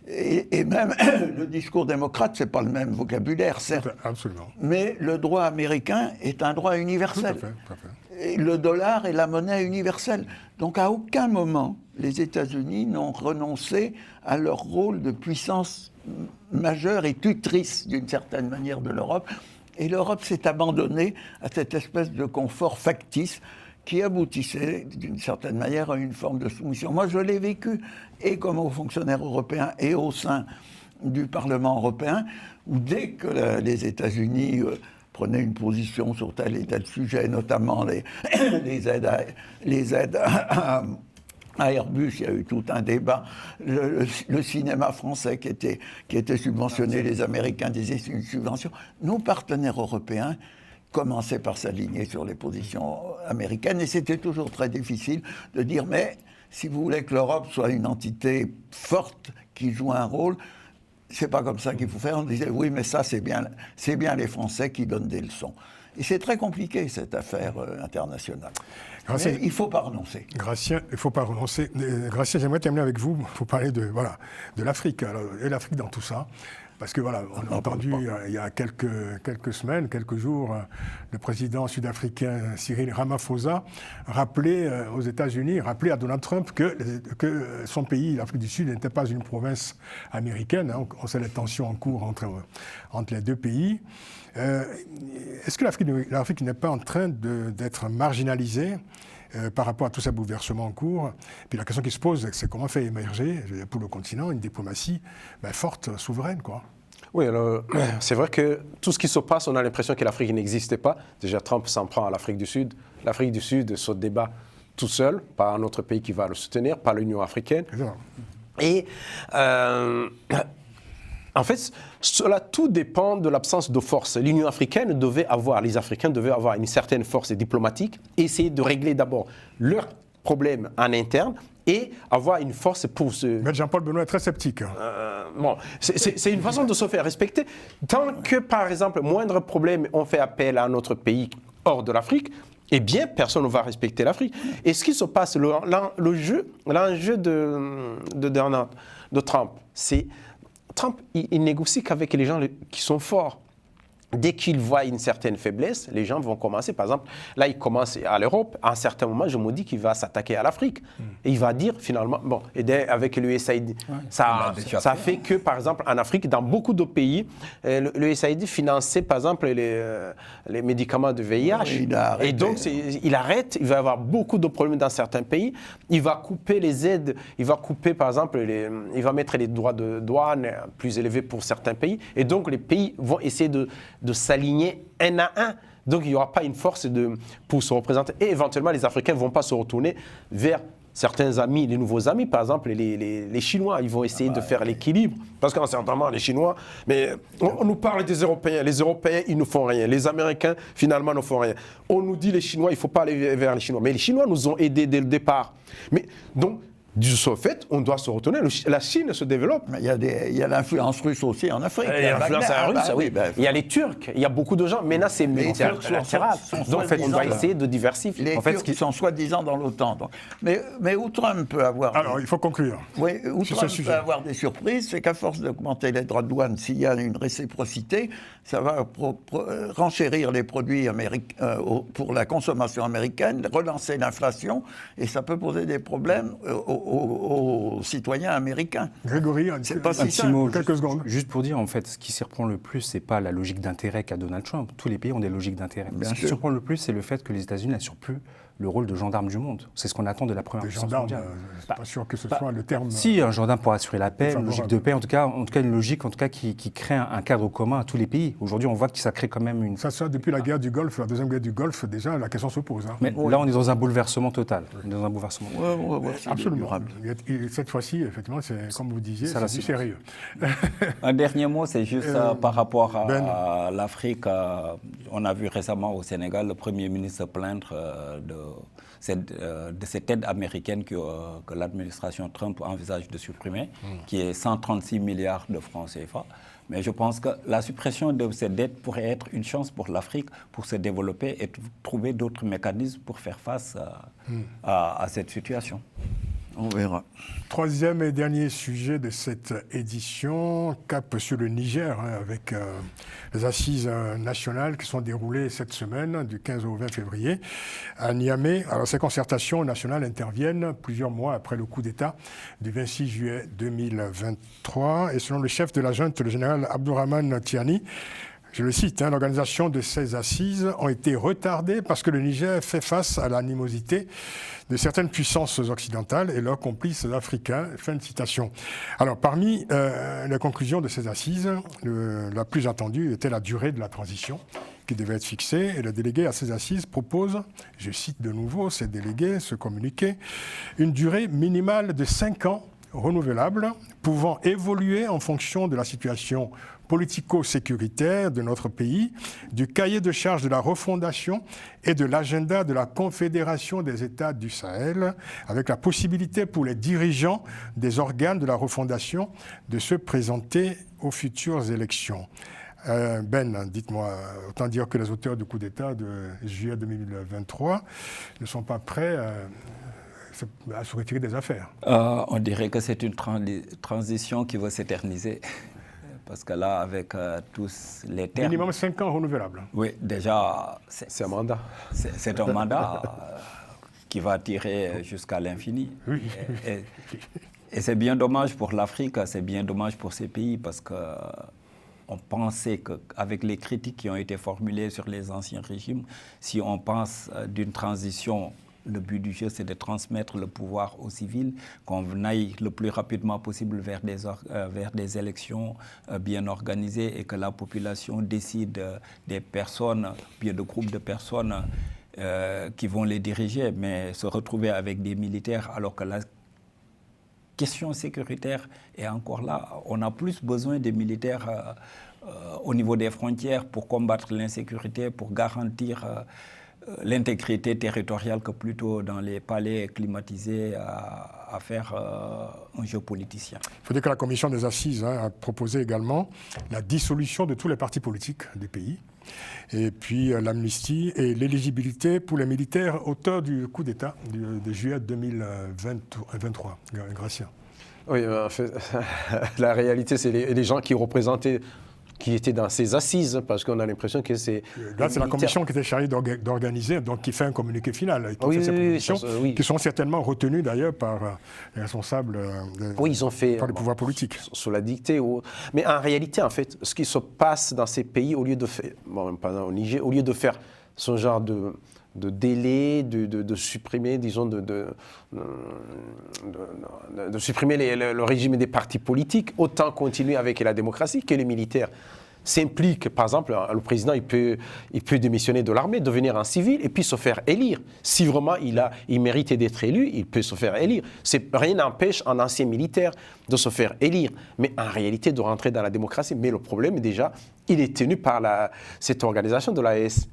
Et même le discours démocrate, ce n'est pas le même vocabulaire, certes. Absolument. Mais le droit américain est un droit universel. Tout à fait. le dollar est la monnaie universelle. Donc à aucun moment, les États-Unis n'ont renoncé à leur rôle de puissance majeure et tutrice, d'une certaine manière, de l'Europe. Et l'Europe s'est abandonnée à cette espèce de confort factice qui aboutissait, d'une certaine manière, à une forme de soumission. Moi, je l'ai vécu, et comme haut fonctionnaire européen, et au sein du Parlement européen, où dès que les États-Unis prenaient une position sur tel et tel sujet, notamment les aides à Airbus, il y a eu tout un débat. Le cinéma français qui était subventionné, les Américains disaient c'est une subvention. Nos partenaires européens commençaient par s'aligner sur les positions américaines, et c'était toujours très difficile de dire mais si vous voulez que l'Europe soit une entité forte qui joue un rôle, c'est pas comme ça qu'il faut faire. On disait oui, mais ça c'est bien les Français qui donnent des leçons. Et c'est très compliqué cette affaire internationale. Mais il ne faut pas renoncer. Gratien, il ne faut pas renoncer. Gratien, j'aimerais terminer avec vous. Il faut parler de l'Afrique. Et l'Afrique dans tout ça. Parce que voilà, on a entendu il y a quelques semaines, quelques jours, le président sud-africain Cyril Ramaphosa rappeler aux États-Unis, rappeler à Donald Trump que son pays, l'Afrique du Sud, n'était pas une province américaine. Hein. On sait les tensions en cours entre les deux pays. Est-ce que l'Afrique n'est pas en train d'être marginalisée par rapport à tous ces bouleversements en cours? Puis la question qui se pose, c'est comment faire émerger pour le continent une diplomatie forte, souveraine, quoi. Oui, alors, c'est vrai que tout ce qui se passe, on a l'impression que l'Afrique n'existait pas. Déjà, Trump s'en prend à l'Afrique du Sud. L'Afrique du Sud se débat tout seul, pas un autre pays qui va le soutenir, pas l'Union africaine. Et en fait, cela tout dépend de l'absence de force. L'Union africaine les Africains devaient avoir une certaine force diplomatique, essayer de régler d'abord leurs problèmes en interne et avoir une force pour se... Mais Jean-Paul Benoît est très sceptique. Bon, c'est une façon de se faire respecter. Tant que, par exemple, moindre problème, on fait appel à un autre pays hors de l'Afrique, eh bien, personne ne va respecter l'Afrique. Et ce qui se passe, l'enjeu de Trump, c'est... Trump, il négocie qu'avec les gens qui sont forts. Dès qu'il voit une certaine faiblesse, les gens vont commencer. Par exemple, là, il commence à l'Europe. À un certain moment, je me dis qu'il va s'attaquer à l'Afrique. Et il va dire, finalement, bon, et avec l'USAID, ça fait que, par exemple, en Afrique, dans beaucoup de pays, l'USAID finançait, par exemple, les médicaments de VIH. Oui, et donc, il arrête. Il va y avoir beaucoup de problèmes dans certains pays. Il va couper les aides. Il va couper, par exemple, il va mettre les droits de douane plus élevés pour certains pays. Et donc, les pays vont essayer de s'aligner un à un. Donc, il n'y aura pas une force pour se représenter. Et éventuellement, les Africains ne vont pas se retourner vers certains amis, les nouveaux amis. Par exemple, les Chinois, ils vont essayer de faire l'équilibre. Parce qu'en certain moment, les Chinois... Mais on nous parle des Européens. Les Européens, ils ne font rien. Les Américains, finalement, ne font rien. On nous dit les Chinois, il ne faut pas aller vers les Chinois. Mais les Chinois nous ont aidés dès le départ. Mais donc... Du fait, on doit se retourner. La Chine se développe. Il y a l'influence russe aussi en Afrique. Il y a l'influence russe, oui. Il y a les Turcs, il y a beaucoup de gens. Maintenant, c'est multilatéral. Donc, on doit essayer de diversifier. Les Turcs sont soi-disant dans l'OTAN. Mais où Trump peut avoir... Alors, il faut conclure. Oui, où Trump peut avoir des surprises, c'est qu'à force d'augmenter les droits de douane, s'il y a une réciprocité, ça va renchérir les produits américains pour la consommation américaine, relancer l'inflation, et ça peut poser des problèmes aux citoyens américains. Grégory, c'est pas si petit mot, quelques secondes. Juste pour dire, en fait, ce qui surprend le plus, c'est pas la logique d'intérêt qu'a Donald Trump. Tous les pays ont des logiques d'intérêt. Ce qui surprend le plus, c'est le fait que les États-Unis n'assurent plus le rôle de gendarme du monde. C'est ce qu'on attend de la première puissance mondiale. C'est pas sûr que ce soit le terme. Si, un gendarme pour assurer la paix, une logique de paix, en tout cas une logique qui crée un cadre commun à tous les pays. Aujourd'hui, on voit que ça crée quand même une... Ça, depuis la guerre du Golfe, la deuxième guerre du Golfe, déjà, la question se pose. Hein. Mais là, on est dans un bouleversement total. On est dans un bouleversement. Absolument. Cette fois-ci, effectivement, c'est comme vous disiez, c'est du sérieux. Un dernier mot, c'est juste par rapport à l'Afrique. On a vu récemment au Sénégal le Premier ministre se plaindre de cette aide américaine que l'administration Trump envisage de supprimer, qui est 136 milliards de francs CFA. Mais je pense que la suppression de cette dette pourrait être une chance pour l'Afrique pour se développer et trouver d'autres mécanismes pour faire face à cette situation. On verra. Troisième et dernier sujet de cette édition, cap sur le Niger, avec les assises nationales qui sont déroulées cette semaine, du 15 au 20 février, à Niamey. Alors, ces concertations nationales interviennent plusieurs mois après le coup d'État du 26 juillet 2023. Et selon le chef de la junte, le général Abdourahmane Tiani, je le cite, l'organisation de ces assises ont été retardées parce que le Niger fait face à l'animosité de certaines puissances occidentales et leurs complices africains. Fin de citation. Alors, parmi les conclusions de ces assises, la plus attendue était la durée de la transition qui devait être fixée. Et le délégué à ces assises propose, je cite de nouveau ces délégués, ce communiqué, une durée minimale de 5 ans renouvelable, pouvant évoluer en fonction de la situation politico-sécuritaire de notre pays, du cahier de charge de la refondation et de l'agenda de la Confédération des États du Sahel, avec la possibilité pour les dirigeants des organes de la refondation de se présenter aux futures élections. Ben, dites-moi, autant dire que les auteurs du coup d'État de juillet 2023 ne sont pas prêts à se retirer des affaires. On dirait que c'est une transition qui va s'éterniser. Parce que là, avec tous les termes... Minimum 5 ans renouvelables. Oui, déjà... C'est un mandat. C'est un mandat qui va tirer jusqu'à l'infini. Oui. Et c'est bien dommage pour l'Afrique, c'est bien dommage pour ces pays, parce que on pensait qu'avec les critiques qui ont été formulées sur les anciens régimes, si on pense d'une transition... Le but du jeu, c'est de transmettre le pouvoir aux civils, qu'on aille le plus rapidement possible vers des élections bien organisées et que la population décide des personnes, bien de groupes de personnes qui vont les diriger, mais se retrouver avec des militaires alors que la question sécuritaire est encore là. On a plus besoin des militaires au niveau des frontières pour combattre l'insécurité, pour garantir... l'intégrité territoriale que plutôt dans les palais climatisés à faire un jeu politicien. Il faut dire que la commission des assises a proposé également la dissolution de tous les partis politiques du pays et puis l'amnistie et l'éligibilité pour les militaires auteurs du coup d'État de juillet 2023. Gratien. Oui, en fait, la réalité, c'est les gens qui représentaient qui étaient dans ces assises, parce qu'on a l'impression que c'est... Là, c'est la commission qui était chargée d'organiser, donc qui fait un communiqué final. Oui, fait ces propositions, oui. qui sont certainement retenues d'ailleurs par les responsables ils ont fait, par le pouvoir politique. Sous la dictée. Mais en réalité, en fait, ce qui se passe dans ces pays, au lieu de faire, au Niger, au lieu de faire ce genre de délai, de supprimer, disons, de supprimer le régime des partis politiques, autant continuer avec la démocratie que les militaires s'impliquent. Par exemple, le président, il peut démissionner de l'armée, devenir un civil et puis se faire élire. Si vraiment il méritait d'être élu, il peut se faire élire. Rien n'empêche un ancien militaire de se faire élire, mais en réalité de rentrer dans la démocratie. Mais le problème, déjà, il est tenu par cette organisation de l'AES.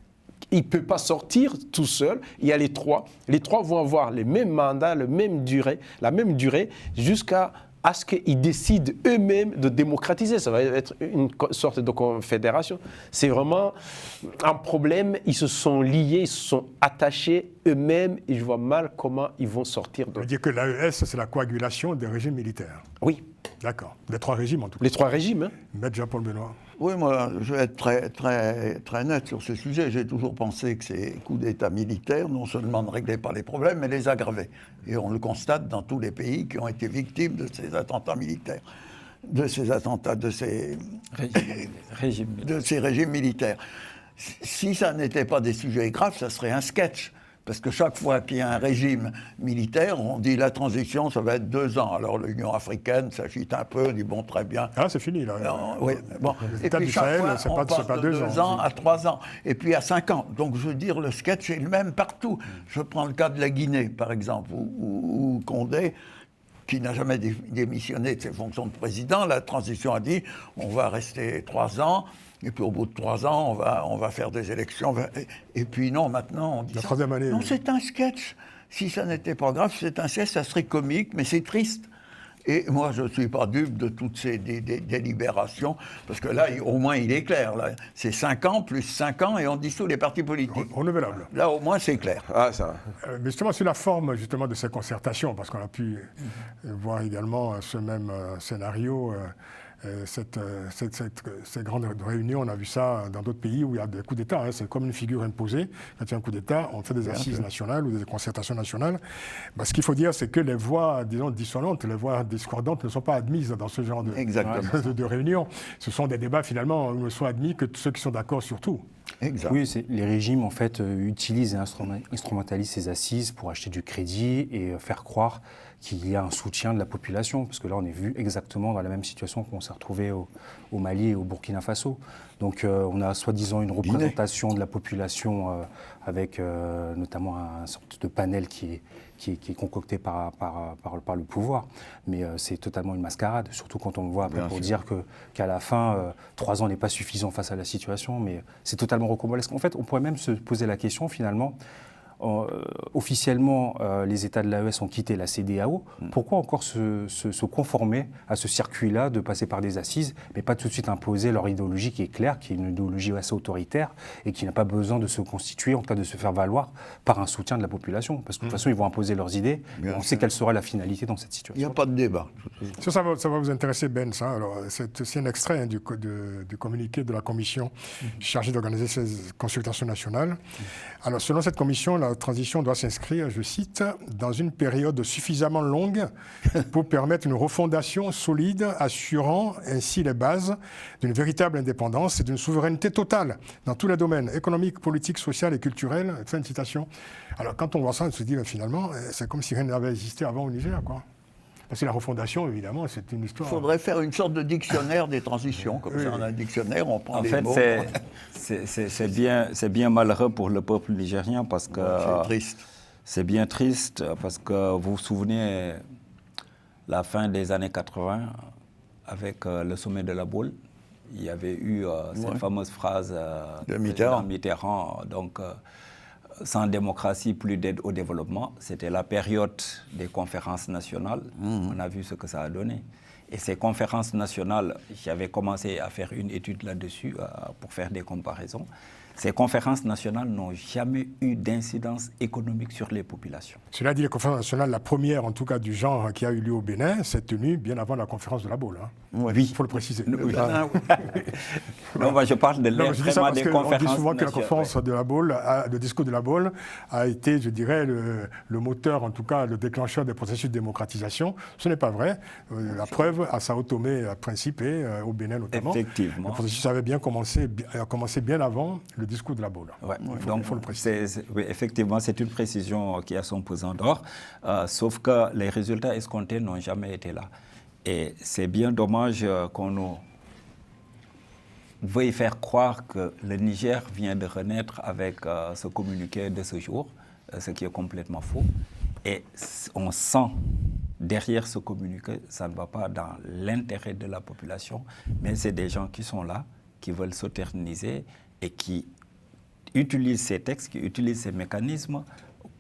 Il ne peut pas sortir tout seul. Il y a les trois. Les trois vont avoir les mêmes mandats, la même durée, jusqu'à ce qu'ils décident eux-mêmes de démocratiser. Ça va être une sorte de confédération. C'est vraiment un problème. Ils se sont liés, ils se sont attachés eux-mêmes et je vois mal comment ils vont sortir de... Ça veut dire que l'AES, c'est la coagulation des régimes militaires. Oui. D'accord. Les trois régimes, en tout cas. Les trois régimes, hein. Maître Jean-Paul Benoît. Oui, moi, je vais être très, très, très net sur ce sujet. J'ai toujours pensé que ces coups d'État militaires, non seulement ne réglaient pas les problèmes, mais les aggravaient. Et on le constate dans tous les pays qui ont été victimes de ces attentats militaires, de ces régimes militaires. Si ça n'était pas des sujets graves, ça serait un sketch. Parce que chaque fois qu'il y a un régime militaire, on dit la transition, ça va être 2 ans. Alors l'Union africaine s'agite un peu, on dit bon, très bien. Ah, c'est fini, là. Oui, bon. Et puis chaque fois, on passe de 2 ans à 3 ans, et puis à 5 ans. Donc je veux dire, le sketch est le même partout. Je prends le cas de la Guinée, par exemple, où Condé, qui n'a jamais démissionné de ses fonctions de président, la transition a dit on va rester 3 ans. Et puis au bout de 3 ans, on va faire des élections. Et puis non, maintenant, on dit... La troisième année. Non, c'est un sketch. Si ça n'était pas grave, c'est un sketch, ça serait comique, mais c'est triste. Et moi, je ne suis pas dupe de toutes ces délibérations, parce que là, au moins, il est clair. C'est 5 ans plus 5 ans et on dissout les partis politiques. Renouvelable. Là, au moins, c'est clair. Ah, ça. Mais justement, sur la forme justement, de ces concertations, parce qu'on a pu voir également ce même scénario, ces grandes réunions, on a vu ça dans d'autres pays où il y a des coups d'État. C'est comme une figure imposée. Quand il y a un coup d'État, on fait des assises nationales ou des concertations nationales. Ce qu'il faut dire, c'est que les voix, disons, dissonantes, les voix discordantes ne sont pas admises dans ce genre de réunions. Ce sont des débats, finalement, où ne sont admis que ceux qui sont d'accord sur tout. Exact. Oui, les régimes, en fait, utilisent et instrumentalisent ces assises pour acheter du crédit et faire croire qu'il y a un soutien de la population, parce que là, on est vu exactement dans la même situation qu'on s'est retrouvé au Mali et au Burkina Faso. Donc, on a soi-disant une représentation de la population avec notamment un sorte de panel qui est concocté par le pouvoir. Mais c'est totalement une mascarade, surtout quand on voit après pour dire qu'à la fin, 3 ans n'est pas suffisant face à la situation, mais c'est totalement rocambolesque. En fait, on pourrait même se poser la question, finalement, officiellement, les États de l'AES ont quitté la CEDEAO. Pourquoi encore se conformer à ce circuit-là de passer par des assises, mais pas tout de suite imposer leur idéologie qui est claire, qui est une idéologie assez autoritaire et qui n'a pas besoin de se constituer, en tout cas de se faire valoir par un soutien de la population. Parce que de toute façon, ils vont imposer leurs idées. On sait quelle sera la finalité dans cette situation. Il n'y a pas de débat. Ça va vous intéresser, Ben, ça. Alors, c'est un extrait du communiqué de la commission chargée d'organiser ces consultations nationales. Alors, selon cette commission, la transition doit s'inscrire, je cite, dans une période suffisamment longue pour permettre une refondation solide, assurant ainsi les bases d'une véritable indépendance et d'une souveraineté totale dans tous les domaines économiques, politiques, social et culturels. Fin de citation. Alors, quand on voit ça, on se dit, finalement, c'est comme si rien n'avait existé avant au Niger, quoi. Parce que la refondation, évidemment, c'est une histoire... Il faudrait faire une sorte de dictionnaire des transitions. Comme ça, on a un dictionnaire, on prend les mots. C'est bien malheureux pour le peuple nigérien parce que... c'est triste. C'est bien triste parce que vous vous souvenez, la fin des années 80, avec le sommet de la Baule, il y avait eu cette fameuse phrase de Mitterrand, donc... sans démocratie, plus d'aide au développement. C'était la période des conférences nationales. On a vu ce que ça a donné. Et ces conférences nationales, j'avais commencé à faire une étude là-dessus pour faire des comparaisons. Ces conférences nationales n'ont jamais eu d'incidence économique sur les populations. Cela dit, les conférences nationales, la première en tout cas du genre qui a eu lieu au Bénin, s'est tenue bien avant la conférence de la Baule. Oui. Il faut le préciser. Oui. Non, moi je parle de l'extrêmement des conférences nationales. On dit souvent que la conférence de la Baule, le discours de la Baule, a été, je dirais, le moteur, en tout cas le déclencheur des processus de démocratisation. Ce n'est pas vrai. La preuve, à Sao Tomé et Principe, au Bénin notamment, effectivement, le processus avait bien commencé bien avant le discours de la Baule. Ouais. Il faut le préciser. Oui, effectivement, c'est une précision qui a son pesant d'or, sauf que les résultats escomptés n'ont jamais été là. Et c'est bien dommage qu'on nous veuille faire croire que le Niger vient de renaître avec ce communiqué de ce jour, ce qui est complètement faux. Et on sent derrière ce communiqué, ça ne va pas dans l'intérêt de la population, mais c'est des gens qui sont là, qui veulent s'éterniser et qui utilisent ces textes, qui utilisent ces mécanismes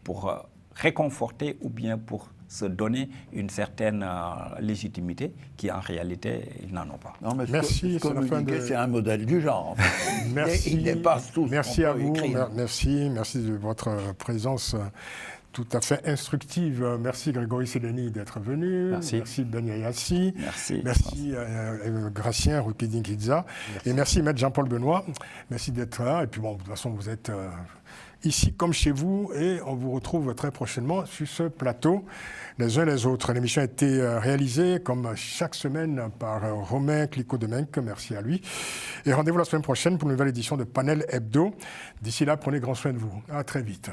pour réconforter ou bien pour se donner une certaine légitimité qui, en réalité, ils n'en ont pas. Non, mais merci. C'est un modèle du genre. Merci. Il dépasse tout. Merci à vous. Merci de votre présence tout à fait instructive. Merci Grégory Sédeni d'être venu. Merci Ben Yayassi. Merci Gracien Rukidin-Kidza. Et merci Maître Jean-Paul Benoît. Merci d'être là. Et puis bon, de toute façon, vous êtes ici comme chez vous et on vous retrouve très prochainement sur ce plateau les uns les autres. L'émission a été réalisée comme chaque semaine par Romain Clicquot-Demenque. Merci à lui. Et rendez-vous la semaine prochaine pour une nouvelle édition de Panel Hebdo. D'ici là, prenez grand soin de vous. À très vite.